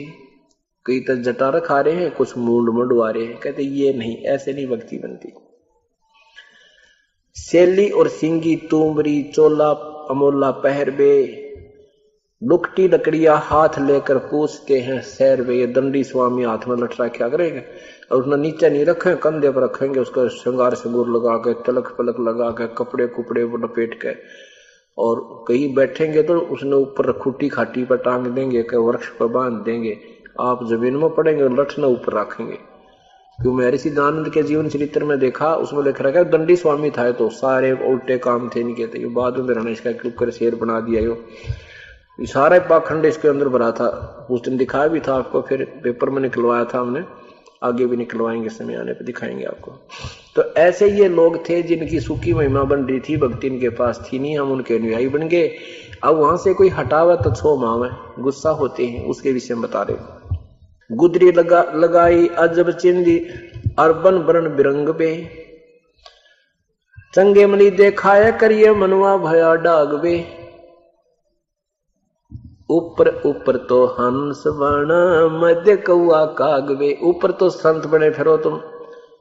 कई तो जटा रखा रहे हैं, कुछ मुंड मुंडवा रहे हैं, कहते ये नहीं, ऐसे नहीं भक्ति बनती। सेली और सिंगी तुमरी चोला अमोला पहर बे, लुकटी लकड़िया हाथ लेकर पूछते हैं सैर वे। ये दंडी स्वामी हाथ में लठ रखा करेंगे, और उसने नीचे नहीं रखे, कंधे पर रखेंगे, उसका श्रृंगार सिंगूर लगा के, तिलक पलक लगा के, कपड़े कुपड़े लपेट के, और कहीं बैठेंगे तो उसने ऊपर खूटी खाटी पर टांग देंगे, के वृक्ष पर बांध देंगे, आप जमीन में पड़ेंगे, लठ न ऊपर रखेंगे। क्यों महर्षि दयानंद के जीवन चरित्र में देखा, उसमें लिख रखा है दंडी स्वामी था, तो सारे उल्टे काम थे नहीं कहते, बाद में मेरा इसका क्लिक शेर बना दिया, यो सारा पाखंड इसके अंदर भरा था। उस दिन दिखाया भी था आपको, फिर पेपर में निकलवाया था हमने, आगे भी निकलवाएंगे, समय आने पे दिखाएंगे आपको। तो ऐसे ये लोग थे जिनकी सूखी महिमा बन रही थी, भक्ति इनके पास थी नहीं, हम उनके अनुयायी बन गए। अब वहां से कोई हटावा तो छो मावे, गुस्सा होते हैं, उसके विषय में बता रहे। गुदरी लगाई अजब चिंदी, अरबन बरन बिरंग पे, चंगे मनी देखाया करिए मनवा भया डाग बे। ऊपर ऊपर तो हंस बना मध्य कौआ कागवे। ऊपर तो संत बने फिरो तुम,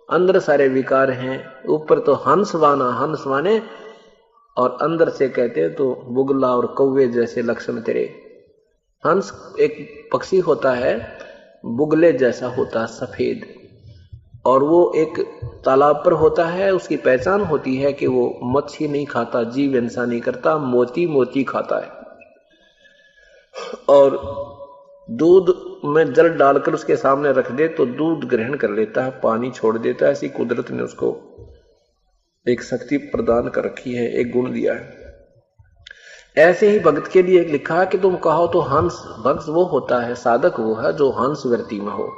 अंदर सारे विकार हैं। ऊपर तो हंस वाने, और अंदर से कहते तो बुगला और कौवे जैसे लक्षण तेरे। हंस एक पक्षी होता है, बुगले जैसा होता है, सफेद, और वो एक तालाब पर होता है, उसकी पहचान होती है कि वो मच्छी नहीं खाता, जीव हिंसा नहीं करता, मोती मोती खाता है। और दूध में जल डालकर उसके सामने रख दे तो दूध ग्रहण कर लेता है, पानी छोड़ देता है। ऐसी कुदरत ने उसको एक शक्ति प्रदान कर रखी है, एक गुण दिया है। ऐसे ही भक्त के लिए लिखा है कि तुम कहो तो हंस, भक्त वो होता है, साधक वो है जो हंस वृत्ति में हो,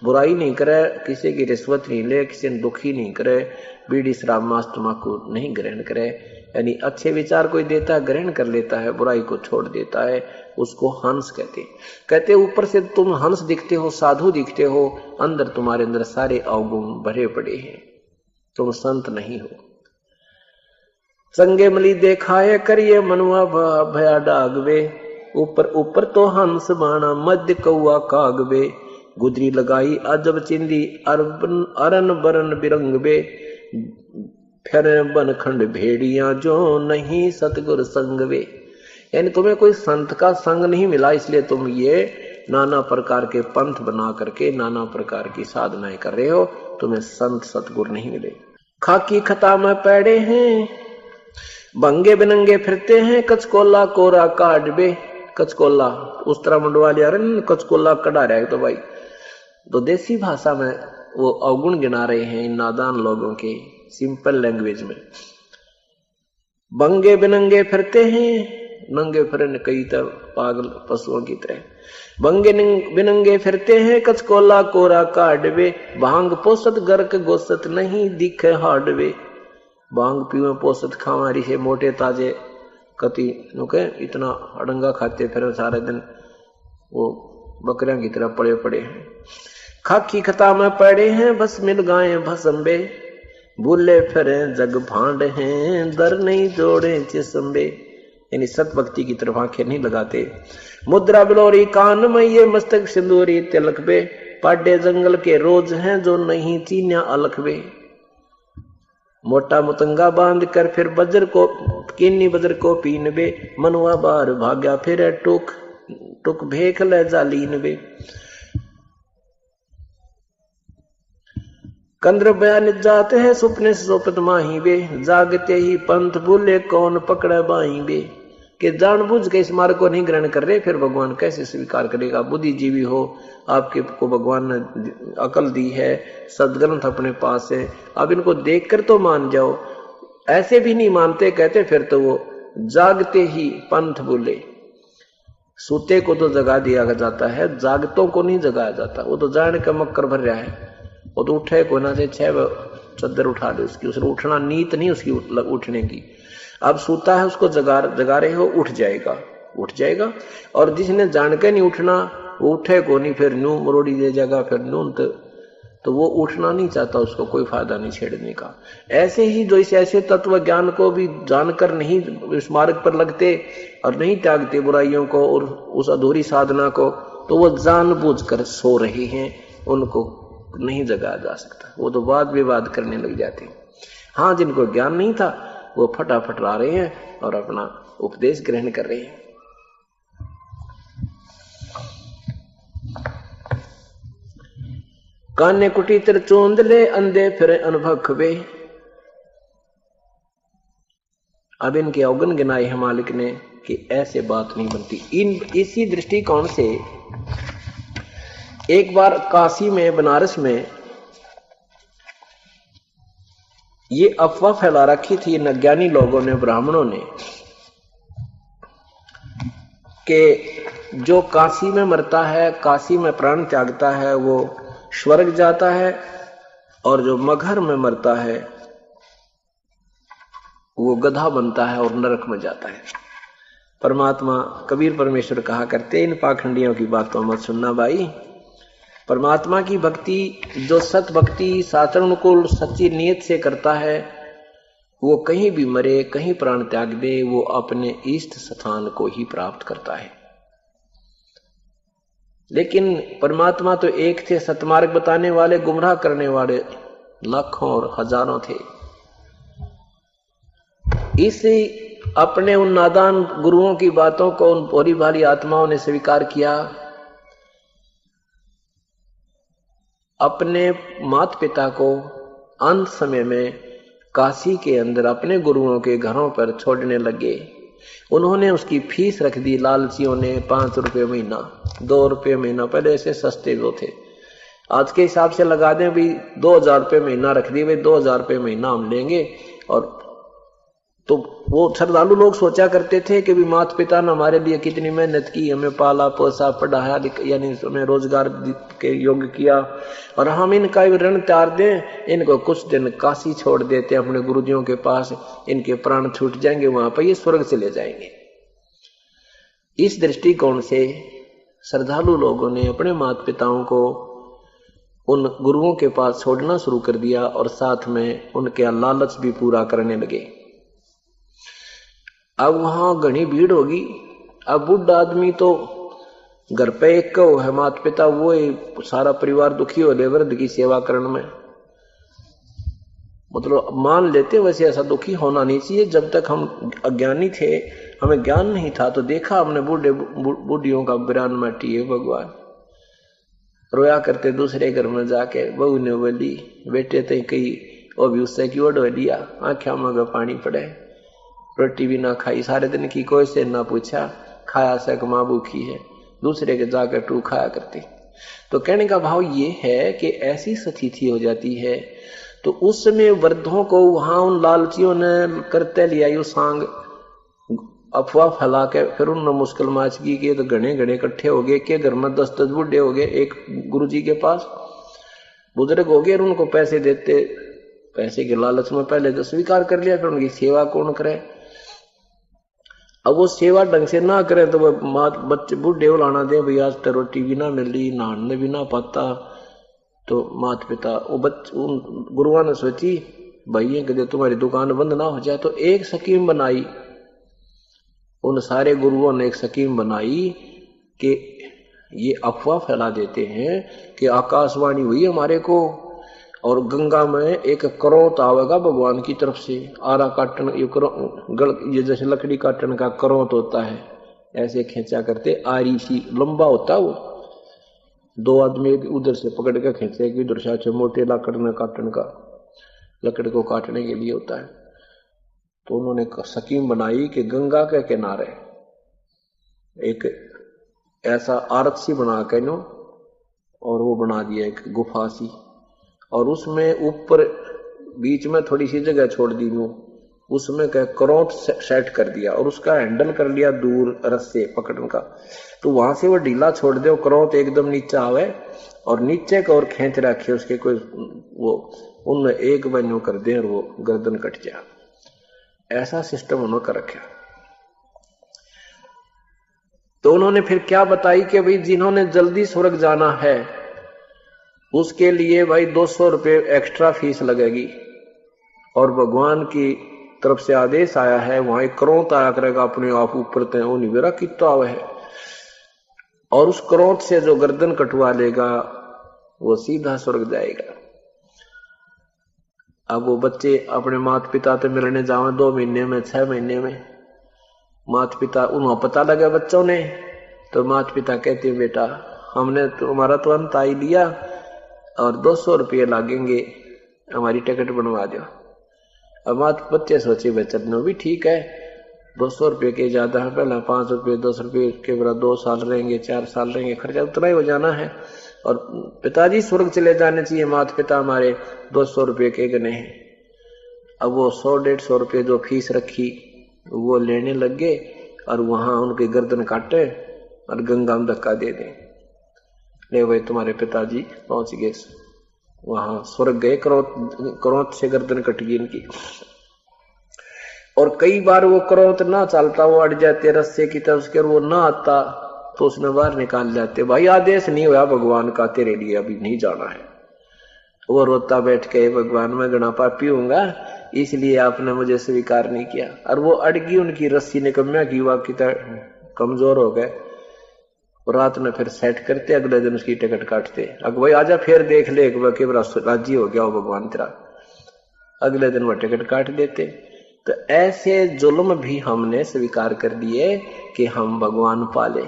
बुराई नहीं करे, किसी की रिश्वत नहीं ले, किसी ने दुखी नहीं करे, बीड़ी शराब मांस तम्बाकू नहीं ग्रहण करे, यानी अच्छे विचार कोई देता है ग्रहण कर लेता है, बुराई को छोड़ देता है, उसको हंस कहते। ऊपर से तुम हंस दिखते हो, साधु दिखते हो, अंदर तुम्हारे अंदर सारे अवगुण भरे पड़े हैं, तुम संत नहीं हो। संगे मली देखाए करिए मनुआ भया डागवे, ऊपर ऊपर तो हंस बाणा मध्य कौआ कागवे, गुदरी लगाई अजब चिंदी अरन बरन बिरंगवे, फिर बनखंड भेड़िया जो नहीं सतगुर संगवे। यानी तुम्हें कोई संत का संग नहीं मिला, इसलिए तुम ये नाना प्रकार के पंथ बना करके नाना प्रकार की साधनाएं कर रहे हो, तुम्हें संत सतगुर नहीं मिले। खाकी खता में पैड़े हैं, बंगे बिनंगे फिरते हैं, कचकोला कोरा काटबे। कचकोला उस तरह मंडवा लिया, कचकोला कड़ा रहा है। तो भाई तो देसी भाषा में वो अवगुण गिना रहे हैं इन नादान लोगों के, सिंपल लैंग्वेज में। बंगे बिनंगे फिरते हैं, नंगे फिरन कई तरह पागल पशुओं की तरह, बंगे बिनंगे फिरते हैं, कचकोला कोरा काटबे, भांग पोसत गर्क गोसत नहीं दिखे हाडवे। भांग पीवे पोसत खावारी से मोटे ताजे कति नुके इतना अड़ंगा खाते फिर सारे दिन वो बकरियां की तरह पड़े पड़े हैं। खाकी खता में पड़े हैं, बस मिल गाए भसंबे, भूले फिरे जग भांड हैं, दर नहीं जोड़े चिसंबे। यानी सत भक्ति की तरफ आंखें नहीं लगाते। मुद्रा बिलोरी कान में ये मस्तक सिंदूरी तिलक बे, पाडे जंगल के रोज हैं जो नहीं चीन्या अलख बे। मोटा मुतंगा बांध कर फिर बजर को किन्नी बजर को पीन बे, मनुआ बार भाग्या फिर टुक टुक भेख ले जालीन बे। कंद्र बयान जाते हैं सुपने से सोपत माही बे, जागते ही पंथ भूले कौन पकड़े बाई बे। कि जानबूझ के इस मार्ग को नहीं ग्रहण कर रहे, फिर भगवान कैसे स्वीकार करेगा। बुद्धिजीवी हो, आपके को भगवान ने अकल दी है, सदग्रंथ अपने पास है, अब इनको देखकर तो मान जाओ। ऐसे भी नहीं मानते, कहते फिर तो वो जागते ही पंथ भूले। सूते को तो जगा दिया जाता है, जागतों को नहीं जगाया जाता। वो तो जान का मक्कर भर रहा है, वो तो उठे को ना से 6 चद्दर उठा दे उसकी, उसने उठना नीत नहीं उसकी उठने की। अब सूता है उसको जगा रहे हो, उठ जाएगा। और जिसने जान के नहीं उठना वो उठे को नहीं, फिर न्यू मरोड़ी दे जाएगा, फिर न्यू तो वो उठना नहीं चाहता, उसको कोई फायदा नहीं छेड़ने का। ऐसे ही जो इस ऐसे तत्व ज्ञान को भी जानकर नहीं इस मार्ग पर लगते और नहीं त्यागते बुराइयों को और उस अधूरी साधना को, तो वो जानबूझकर सो रहे हैं, उनको नहीं जगाया जा सकता। वो तो वाद विवाद करने लग जाते हैं। हाँ, जिनको ज्ञान नहीं था वो फटाफट ला रहे हैं और अपना उपदेश ग्रहण कर रहे हैं। कान्य कुटी तिर चोंद ले, अंधे फिर अनभखवे। अब इनके अवगुण गिनाए हैं मालिक ने कि ऐसे बात नहीं बनती। इसी दृष्टिकोण से एक बार काशी में, बनारस में ये अफवाह फैला रखी थी अज्ञानी लोगों ने, ब्राह्मणों ने, कि जो काशी में मरता है, काशी में प्राण त्यागता है, वो स्वर्ग जाता है, और जो मगहर में मरता है वो गधा बनता है और नरक में जाता है। परमात्मा कबीर परमेश्वर कहा करते, इन पाखंडियों की बातों मत सुनना भाई। परमात्मा की भक्ति, जो सत भक्ति साधारण सच्ची नियत से करता है, वो कहीं भी मरे, कहीं प्राण त्याग दे, वो अपने इष्ट स्थान को ही प्राप्त करता है। लेकिन परमात्मा तो एक थे, सतमार्ग बताने वाले, गुमराह करने वाले लाखों और हजारों थे। इसी अपने उन नादान गुरुओं की बातों को उन भोली भाली आत्माओं ने स्वीकार किया अपने माता पिता को अंत समय में काशी के अंदर अपने गुरुओं के घरों पर छोड़ने लगे। उन्होंने उसकी फीस रख दी लालचियों ने 5 रुपये महीना, 2 रुपये महीना, पहले ऐसे सस्ते जो थे, आज के हिसाब से लगा दें भी 2000 रुपये महीना रख दी, भाई 2000 रुपये महीना हम लेंगे। और तो वो श्रद्धालु लोग सोचा करते थे कि भी माता पिता ने हमारे लिए कितनी मेहनत की, हमें पाला पोसा पढ़ाया, यानी हमें रोजगार के योग्य किया, और हम इनका ऋण त्यार दें, इनको कुछ दिन काशी छोड़ देते अपने गुरुजियों के पास, इनके प्राण छूट जाएंगे, वहां पर ये स्वर्ग चले जाएंगे। इस दृष्टिकोण से श्रद्धालु लोगों ने अपने माता पिताओं को उन गुरुओं के पास छोड़ना शुरू कर दिया और साथ में उनके लालच भी पूरा करने लगे। अब वहां घनी भीड़ होगी। अब बुढ़ा आदमी तो घर पे एक को है माता पिता, वो सारा परिवार दुखी हो ले वृद्ध की सेवा करने में, मतलब मान लेते वैसे ऐसा दुखी होना नहीं चाहिए। जब तक हम अज्ञानी थे, हमें ज्ञान नहीं था, तो देखा हमने बूढ़े बूढ़ियों का बिरान माटी है भगवान रोया करते दूसरे घर में जाके, बहू ने बोली बेटे ते कही वो भी उससे की ओढ़ लिया, आंखें में पानी पड़े, रोटी भी ना खाई सारे दिन की, कोई से ना पूछा, खाया से माँ भूखी है, दूसरे के जाकर टू खाया करती। तो कहने का भाव ये है कि ऐसी स्थिति हो जाती है। तो उस समय वृद्धों को वहां उन लालचियों ने करते लिया यू सांग, अफवाह फैला के, फिर उन्होंने मुश्किल माचगी किए, तो घने घने इकट्ठे हो गए के घर में 10-10 बुढ़े हो गए एक गुरुजी के पास, बुजुर्ग हो गए, और उनको पैसे देते, पैसे के लालच में पहले तो स्वीकार कर लिया, फिर उनकी सेवा कौन करे। अब वो सेवा ढंग से ना करे तो वो बच्चे बूढ़े उलाना दे, भाई आज तो रोटी भी ना मिल रही, नहाने भी ना पाता। तो माता पिता वो उन गुरुओं ने सोची भाई कदे तुम्हारी दुकान बंद ना हो जाए, तो एक स्कीम बनाई। उन सारे गुरुओं ने एक स्कीम बनाई कि ये अफवाह फैला देते हैं कि आकाशवाणी हुई हमारे को, और गंगा में एक करोत आवेगा भगवान की तरफ से, आरा काटन ये जैसे लकड़ी काटन का करोत होता है, ऐसे खींचा करते, आरी सी लंबा होता है वो, 2 आदमी उधर से पकड़ के खींचे, इधर से मोटे लकड़ में काटन का, लकड़ को काटने के लिए होता है। तो उन्होंने स्कीम बनाई कि गंगा के किनारे एक ऐसा आरत सी बना के नो, और वो बना दिया एक गुफा सी, और उसमें ऊपर बीच में थोड़ी सी जगह छोड़ दी नो, उसमें क्या क्रोत सेट कर दिया, और उसका हैंडल कर लिया दूर रस्से पकड़ने का। तो वहां से वो ढीला छोड़ दे, क्रोत एकदम नीचे आवे, और नीचे का और खींच रखे उसके कोई वो उन एक बनो कर दे, और वो गर्दन कट जाए, ऐसा सिस्टम उन्होंने कर रखा। तो उन्होंने फिर क्या बताई कि भाई जिन्होंने जल्दी स्वर्ग जाना है उसके लिए भाई 200 रुपये एक्स्ट्रा फीस लगेगी, और भगवान की तरफ से आदेश आया है, वहां एक क्रोत आया करेगा अपने आप ऊपर तय, वो निवेरा कितना आवे है, और उस क्रोत से जो गर्दन कटवा लेगा वो सीधा स्वर्ग जाएगा। अब वो बच्चे अपने माता पिता से मिलने जावे 2 महीने में, 6 महीने में, माता पिता उन्हें पता लगा बच्चों ने, तो माता पिता कहते बेटा हमने तुम्हारा तो अंत आई लिया, और 200 रुपये लागेंगे, हमारी टिकट बनवा दो। अब माता बच्चे सोचे भाई चलना भी ठीक है, 200 रुपये के ज्यादा है, पहले 5 रुपये 10 रुपये के बराबर 2 साल रहेंगे, 4 साल रहेंगे, खर्चा उतना ही हो जाना है, और पिताजी स्वर्ग चले जाने चाहिए, माता पिता हमारे 200 रुपये के गने हैं। अब वो 100-150 रुपये जो फीस रखी वो लेने लग गए, और वहां उनके गर्दन काटे और गंगा में धक्का दे दें, ले भाई तुम्हारे पिताजी पहुंच गए, वहां स्वर्ग गए, क्रोध से गर्दन कट गई इनकी। और कई बार वो क्रोध ना चलता, वो अड़ जाते रस्से की तरफ उसके, वो ना आता तो उसने बाहर निकाल जाते, भाई आदेश नहीं हुआ भगवान का तेरे लिए अभी नहीं जाना है। वो रोता बैठ के भगवान मैं गणा पापी हूंगा, इसलिए आपने मुझे स्वीकार नहीं किया, और वो अड़गी उनकी रस्सी ने कम्या की हुआ की कमजोर हो गए। रात में फिर सेट करते, अगले दिन उसकी टिकट काटते, अगर भाई आजा फिर देख ले कि राजी हो गया हो भगवान तेरा, अगले दिन वो टिकट काट देते। तो ऐसे जुल्म भी हमने स्वीकार कर दिए कि हम भगवान पाले।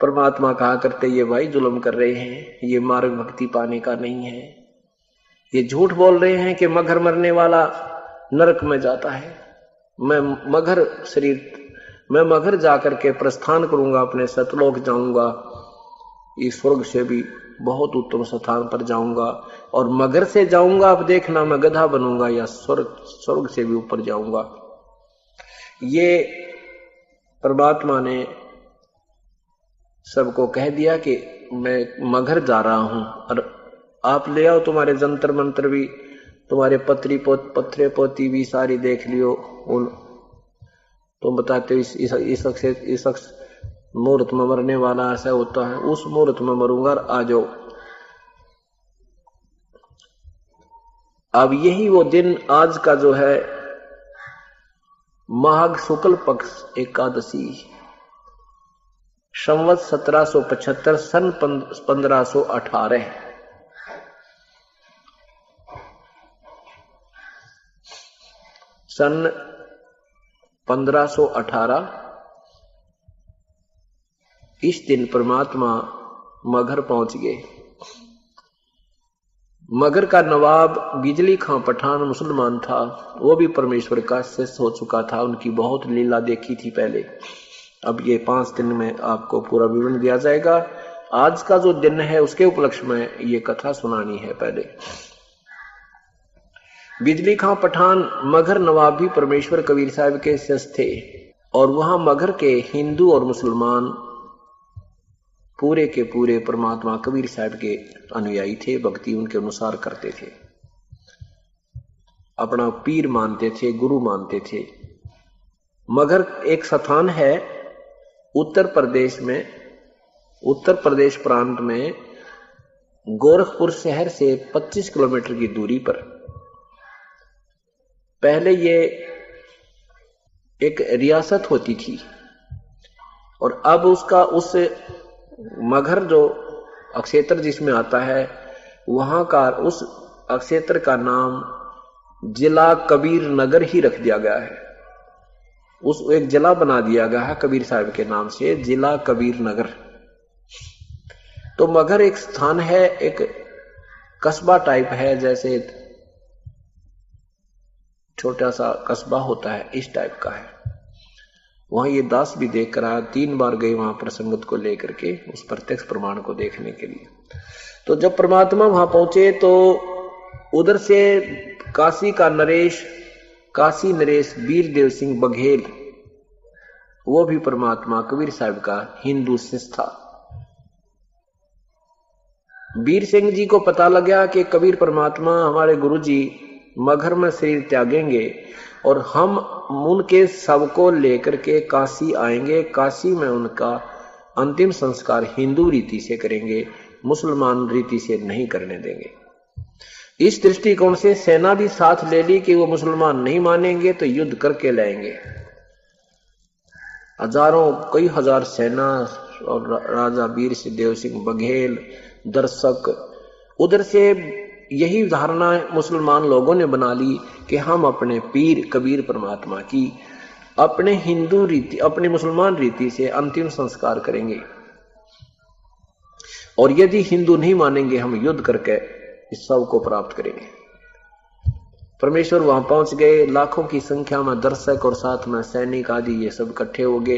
परमात्मा कहा करते ये भाई जुल्म कर रहे हैं, ये मार्ग भक्ति पाने का नहीं है, ये झूठ बोल रहे हैं कि मगर मरने वाला नरक में जाता है। मैं मगर जाकर के प्रस्थान करूंगा, अपने सतलोक जाऊंगा, इस स्वर्ग से भी बहुत उत्तम स्थान पर जाऊंगा, और मगर से जाऊंगा, अब देखना मैं गधा बनूंगा या स्वर्ग से भी ऊपर जाऊंगा। ये परमात्मा ने सबको कह दिया कि मैं मगर जा रहा हूं, और आप ले आओ तुम्हारे जंतर मंत्र भी, तुम्हारे पत्रे पोती भी सारी देख लियो, तुम बताते हो इस मुहूर्त में मरने वाला ऐसा होता है, उस मुहूर्त में मरूंगा, आ जाओ। अब यही वो दिन आज का जो है माघ शुक्ल पक्ष एकादशी, संवत 1775 सन 1518, सन 1518 इस दिन परमात्मा मगर पहुंच गए। मगर का नवाब बिजली खां पठान मुसलमान था, वो भी परमेश्वर का शिष्य हो चुका था, उनकी बहुत लीला देखी थी पहले। अब ये 5 दिन में आपको पूरा विवरण दिया जाएगा। आज का जो दिन है उसके उपलक्ष्य में ये कथा सुनानी है। पहले बिजली खां पठान मगर नवाब भी परमेश्वर कबीर साहब के शिष्य थे, और वहां मगर के हिंदू और मुसलमान पूरे के पूरे परमात्मा कबीर साहब के अनुयायी थे, भक्ति उनके अनुसार करते थे, अपना पीर मानते थे, गुरु मानते थे। मगर एक स्थान है उत्तर प्रदेश में, उत्तर प्रदेश प्रांत में गोरखपुर शहर से 25 किलोमीटर की दूरी पर। पहले ये एक रियासत होती थी, और अब उसका उस मगर जो अक्षेत्र जिसमें आता है, वहां का उस अक्षेत्र का नाम जिला कबीर नगर ही रख दिया गया है। उस एक जिला बना दिया गया है कबीर साहब के नाम से, जिला कबीर नगर। तो मगर एक स्थान है, एक कस्बा टाइप है, जैसे छोटा सा कस्बा होता है, इस टाइप का है। वहां ये दास भी देख कर आया, 3 बार गए वहां प्रसंगत को लेकर के, उस प्रत्यक्ष प्रमाण को देखने के लिए। तो जब परमात्मा वहां पहुंचे तो उधर से काशी का नरेश, काशी नरेश वीरदेव सिंह बघेल, वो भी परमात्मा कबीर साहब का हिंदू शिष्य था। वीर सिंह जी को पता लगा कि कबीर परमात्मा हमारे गुरु जी मगर में शरीर त्यागेंगे, और हम उनके शव को लेकर के काशी आएंगे, काशी में उनका अंतिम संस्कार हिंदू रीति से करेंगे, मुसलमान रीति से नहीं करने देंगे। इस दृष्टिकोण से सेना भी साथ ले ली कि वो मुसलमान नहीं मानेंगे तो युद्ध करके लाएंगे। हजारों कई हजार सेना और राजा वीर देव सिंह बघेल दर्शक, उधर से यही धारणा मुसलमान लोगों ने बना ली कि हम अपने पीर कबीर परमात्मा की अपने हिंदू रीति, अपनी मुसलमान रीति से अंतिम संस्कार करेंगे, और यदि हिंदू नहीं मानेंगे हम युद्ध करके इस सब को प्राप्त करेंगे। परमेश्वर वहां पहुंच गए, लाखों की संख्या में दर्शक और साथ में सैनिक आदि ये सब इकट्ठे हो गए।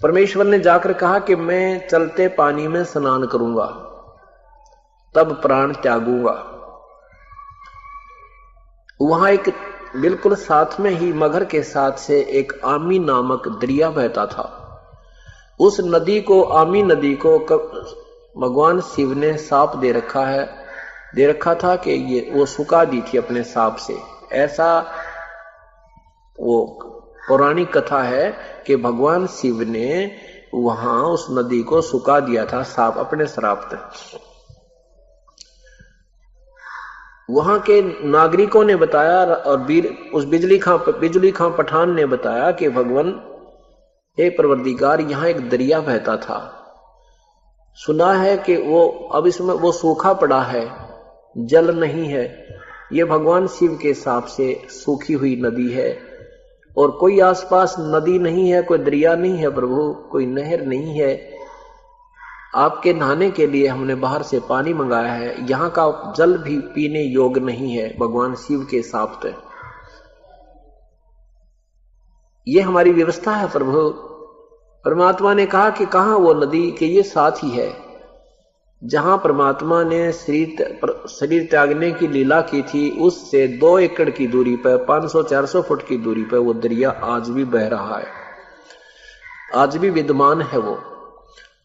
परमेश्वर ने जाकर कहा कि मैं चलते पानी में स्नान करूंगा, तब प्राण त्यागूंगा। वहां एक बिल्कुल साथ में ही मगर के साथ से एक आमी नामक दरिया बहता था। उस नदी को, आमी नदी को भगवान शिव ने साप दे रखा था कि ये वो सुखा दी थी अपने साप से। ऐसा वो पौराणिक कथा है कि भगवान शिव ने वहां उस नदी को सुखा दिया था साप अपने श्राप से। वहां के नागरिकों ने बताया, और उस बिजली खां पठान ने बताया कि भगवान हे परवरदिगार, यहां एक दरिया बहता था, सुना है कि वो अब इसमें वो सूखा पड़ा है, जल नहीं है, ये भगवान शिव के हिसाब से सूखी हुई नदी है, और कोई आसपास नदी नहीं है, कोई दरिया नहीं है प्रभु, कोई नहर नहीं है। आपके नहाने के लिए हमने बाहर से पानी मंगाया है, यहाँ का जल भी पीने योग्य नहीं है भगवान शिव के शाप पे। ये हमारी व्यवस्था है प्रभु। परमात्मा ने कहा कि कहाँ वो नदी, कि ये साथ ही है। जहां परमात्मा ने शरीर त्यागने की लीला की थी, उससे 2 एकड़ की दूरी पर, 500-400 फुट की दूरी पर वो दरिया आज भी बह रहा है, आज भी विद्यमान है वो।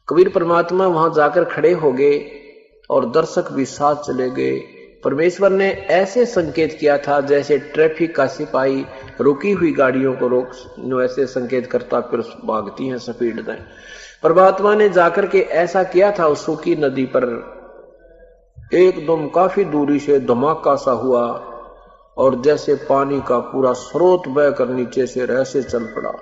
कबीर परमात्मा वहां जाकर खड़े हो गए और दर्शक भी साथ चले गए। परमेश्वर ने ऐसे संकेत किया था जैसे ट्रैफिक का सिपाही रुकी हुई गाड़ियों को रोक ऐसे संकेत करता फिर भागती हैं स्पीड में। परमात्मा ने जाकर के ऐसा किया था उस सूखी नदी पर। एकदम काफी दूरी से धमाका सा हुआ और जैसे पानी का पूरा स्रोत बहकर नीचे से ऐसे चल पड़ा।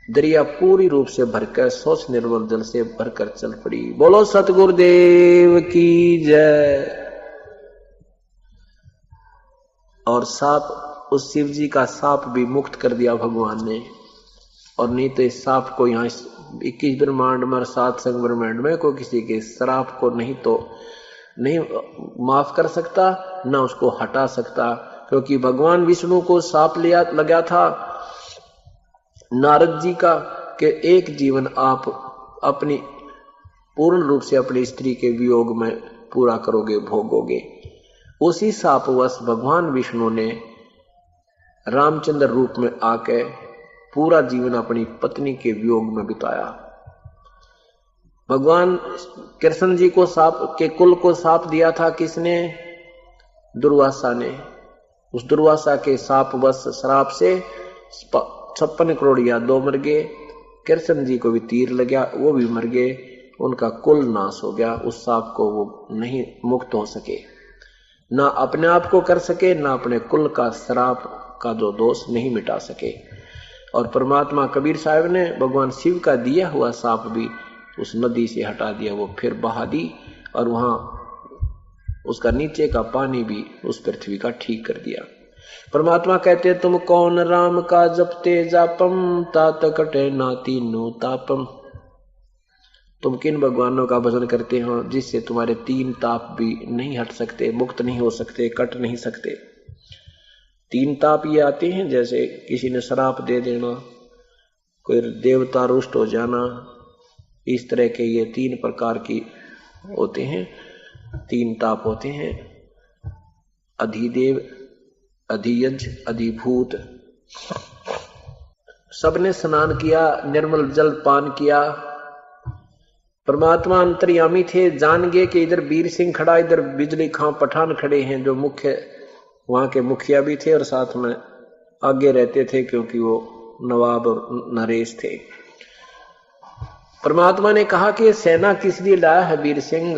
दरिया पूरी रूप से भरकर स्वच्छ निर्मल जल से भरकर चल पड़ी। बोलो सतगुरुदेव की जय। और सांप, उस शिव जी का सांप भी मुक्त कर दिया भगवान ने। और नहीं तो इस सांप को यहाँ 21 ब्रह्मांड में, 7 संग ब्रह्मांड में कोई किसी के श्राप को नहीं माफ कर सकता, ना उसको हटा सकता। क्योंकि भगवान विष्णु को सांप लगा था नारद जी का कि एक जीवन आप अपनी पूर्ण रूप से अपनी स्त्री के वियोग में पूरा करोगे, भोगोगे। उसी शापवश भगवान विष्णु ने रामचंद्र रूप में आके पूरा जीवन अपनी पत्नी के वियोग में बिताया। भगवान कृष्ण जी को साप के कुल को साप दिया था किसने? दुर्वासा ने। उस दुर्वासा के शापवश श्राप से 56 करोड़ यादव मर गए। कृष्ण जी को भी तीर लगा, वो भी मर गए, उनका कुल नाश हो गया। उस सांप को वो नहीं मुक्त हो सके, ना अपने आप को कर सके, ना अपने कुल का श्राप का जो दोष नहीं मिटा सके। और परमात्मा कबीर साहब ने भगवान शिव का दिया हुआ सांप भी उस नदी से हटा दिया, वो फिर बहा दी और वहां उसका नीचे का पानी भी उस पृथ्वी का ठीक कर दिया। परमात्मा कहते तुम कौन राम का जपते जापम, तात कटे नाती नो तापम। तुम किन भगवानों का भजन करते हो जिससे तुम्हारे 3 ताप भी नहीं हट सकते, मुक्त नहीं हो सकते, कट नहीं सकते। 3 ताप ये आते हैं, जैसे किसी ने श्राप दे देना, कोई देवता रुष्ट हो जाना, इस तरह के ये 3 प्रकार की होते हैं, 3 ताप होते हैं। अधिदेव, अधियज, अधिभूत। सबने स्नान किया, निर्मल जल पान किया। परमात्मा अंतर्यामी थे, जान गए कि इधर वीर सिंह खड़ा, इधर बिजली खां पठान खड़े हैं, जो मुख्य वहां के मुखिया भी थे और साथ में आगे रहते थे क्योंकि वो नवाब और नरेश थे। परमात्मा ने कहा कि ये सेना किस लिए लाया है वीर सिंह?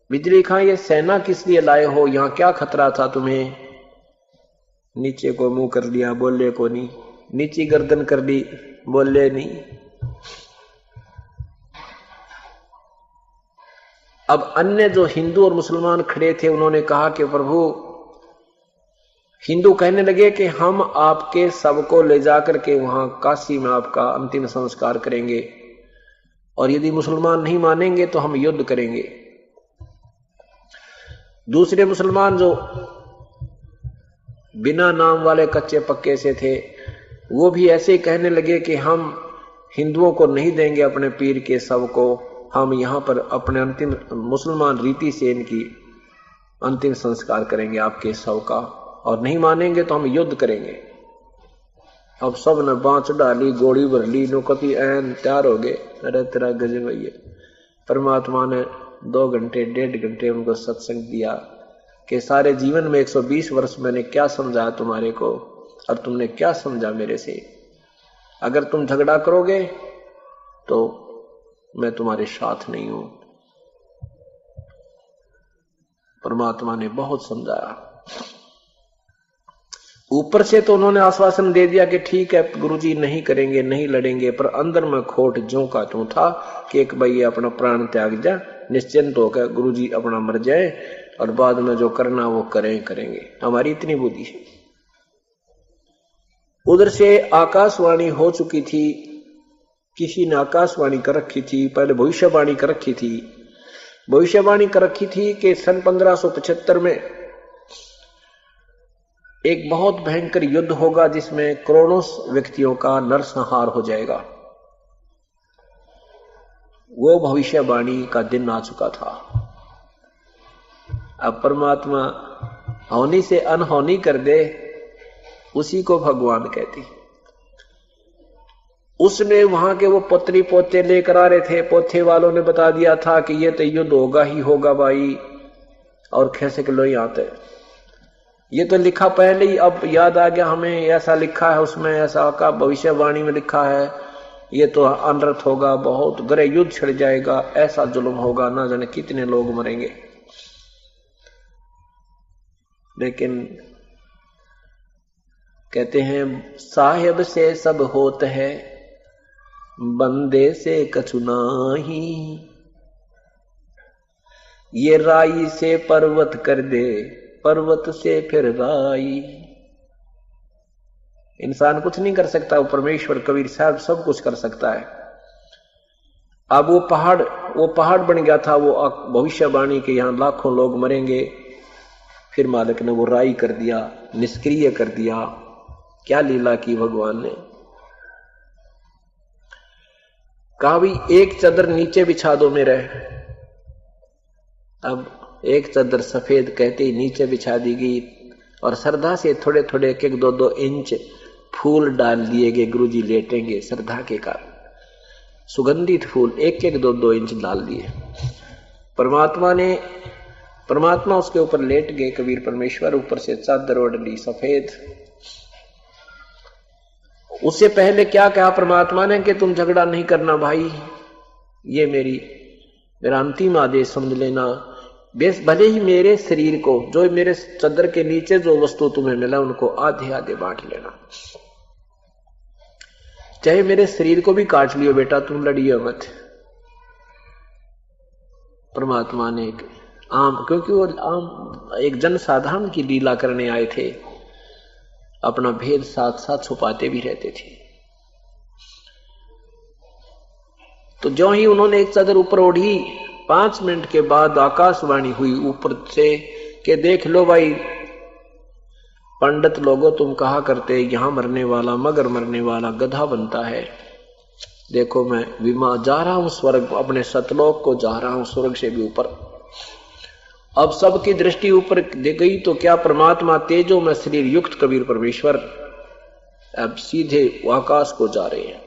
बिजली खां, ये सेना किस लिए लाए हो? यहाँ क्या खतरा था तुम्हें? नीचे को मुंह कर लिया, बोले को नहीं। नीची गर्दन कर ली, बोले नहीं। अब अन्य जो हिंदू और मुसलमान खड़े थे उन्होंने कहा कि प्रभु, हिंदू कहने लगे कि हम आपके शव को ले जाकर के वहां काशी में आपका अंतिम संस्कार करेंगे, और यदि मुसलमान नहीं मानेंगे तो हम युद्ध करेंगे। दूसरे मुसलमान जो बिना नाम वाले कच्चे पक्के से थे, वो भी ऐसे ही कहने लगे कि हम हिंदुओं को नहीं देंगे अपने पीर के शव को, हम यहाँ पर अपने अंतिम मुसलमान रीति से इनकी अंतिम संस्कार करेंगे आपके शव का, और नहीं मानेंगे तो हम युद्ध करेंगे। अब सब ने बांच डाली, गोली भर ली, नौकती ऐन तैयार हो गए। अरे तेरा गजब भैया। परमात्मा ने 2 घंटे 1.5 घंटे उनको सत्संग दिया कि सारे जीवन में 120 वर्ष मैंने क्या समझाया तुम्हारे को, और तुमने क्या समझा मेरे से। अगर तुम झगड़ा करोगे तो मैं तुम्हारे साथ नहीं हूं। परमात्मा ने बहुत समझाया। ऊपर से तो उन्होंने आश्वासन दे दिया कि ठीक है गुरुजी, नहीं करेंगे, नहीं लड़ेंगे, पर अंदर में खोट ज्यों का त्यों था कि एक भाई अपना प्राण त्याग जा, निश्चिंत होकर गुरुजी अपना मर जाए और बाद में जो करना वो करेंगे। हमारी इतनी बुद्धि है। उधर से आकाशवाणी हो चुकी थी, किसी ने आकाशवाणी कर रखी थी, पहले भविष्यवाणी कर रखी थी। भविष्यवाणी कर रखी थी कि सन 1575 में एक बहुत भयंकर युद्ध होगा जिसमें करोड़ों व्यक्तियों का नरसंहार हो जाएगा। वो भविष्यवाणी का दिन आ चुका था। अब परमात्मा होनी से अनहोनी कर दे, उसी को भगवान कहती। उसने वहां के वो पत्री पोते लेकर आ रहे थे, पोते वालों ने बता दिया था कि ये तो युद्ध होगा ही होगा भाई, और कैसे किलो यहाँ तक ये तो लिखा पहले ही, अब याद आ गया हमें, ऐसा लिखा है उसमें, ऐसा का भविष्यवाणी में लिखा है, ये तो अनर्थ होगा, बहुत गरे युद्ध छिड़ जाएगा, ऐसा जुल्म होगा, ना जाने कितने लोग मरेंगे। लेकिन कहते हैं साहिब से सब होत है, बंदे से कछु नाही, ये राई से पर्वत कर दे, पर्वत से फिर राई। इंसान कुछ नहीं कर सकता, वो परमेश्वर कबीर साहब सब कुछ कर सकता है। अब वो पहाड़ बन गया था, वो भविष्यवाणी के यहां लाखों लोग मरेंगे, फिर मालिक ने वो राई कर दिया, निष्क्रिय कर दिया। क्या लीला की भगवान ने। कहा भी एक चादर नीचे बिछा दो मेरे। अब एक चादर सफेद कहते ही नीचे बिछा दी गई, और श्रद्धा से थोड़े थोड़े 1-2 इंच फूल डाल दिए गए। गुरुजी लेटेंगे श्रद्धा के कारण, सुगंधित फूल 1-2 इंच डाल दिए। परमात्मा उसके ऊपर लेट गए। कबीर परमेश्वर ऊपर से चादर ओढ़ ली सफेद। उससे पहले क्या कहा परमात्मा ने कि तुम झगड़ा नहीं करना भाई, ये मेरा अंतिम आदेश समझ लेना। बेस भले ही मेरे शरीर को, जो मेरे चादर के नीचे जो वस्तु तुम्हें मिला, उनको आधे आधे बांट लेना, चाहे मेरे शरीर को भी काट लियो बेटा, तुम लड़ियो मत। परमात्मा ने क्योंकि वो एक जनसाधारण की लीला करने आए थे, अपना भेद साथ साथ छुपाते भी रहते थे। तो जो ही उन्होंने एक चादर ऊपर ओढ़ी, 5 मिनट के बाद आकाशवाणी हुई ऊपर से कि देख लो भाई पंडित लोगों, तुम कहा करते यहां मरने वाला मगर मरने वाला गधा बनता है। देखो मैं विमान जा रहा हूं स्वर्ग, अपने सतलोक को जा रहा हूं, स्वर्ग से भी ऊपर। अब सबकी दृष्टि ऊपर दे गई तो क्या परमात्मा तेजो में शरीर युक्त कबीर परमेश्वर अब सीधे आकाश को जा रहे हैं।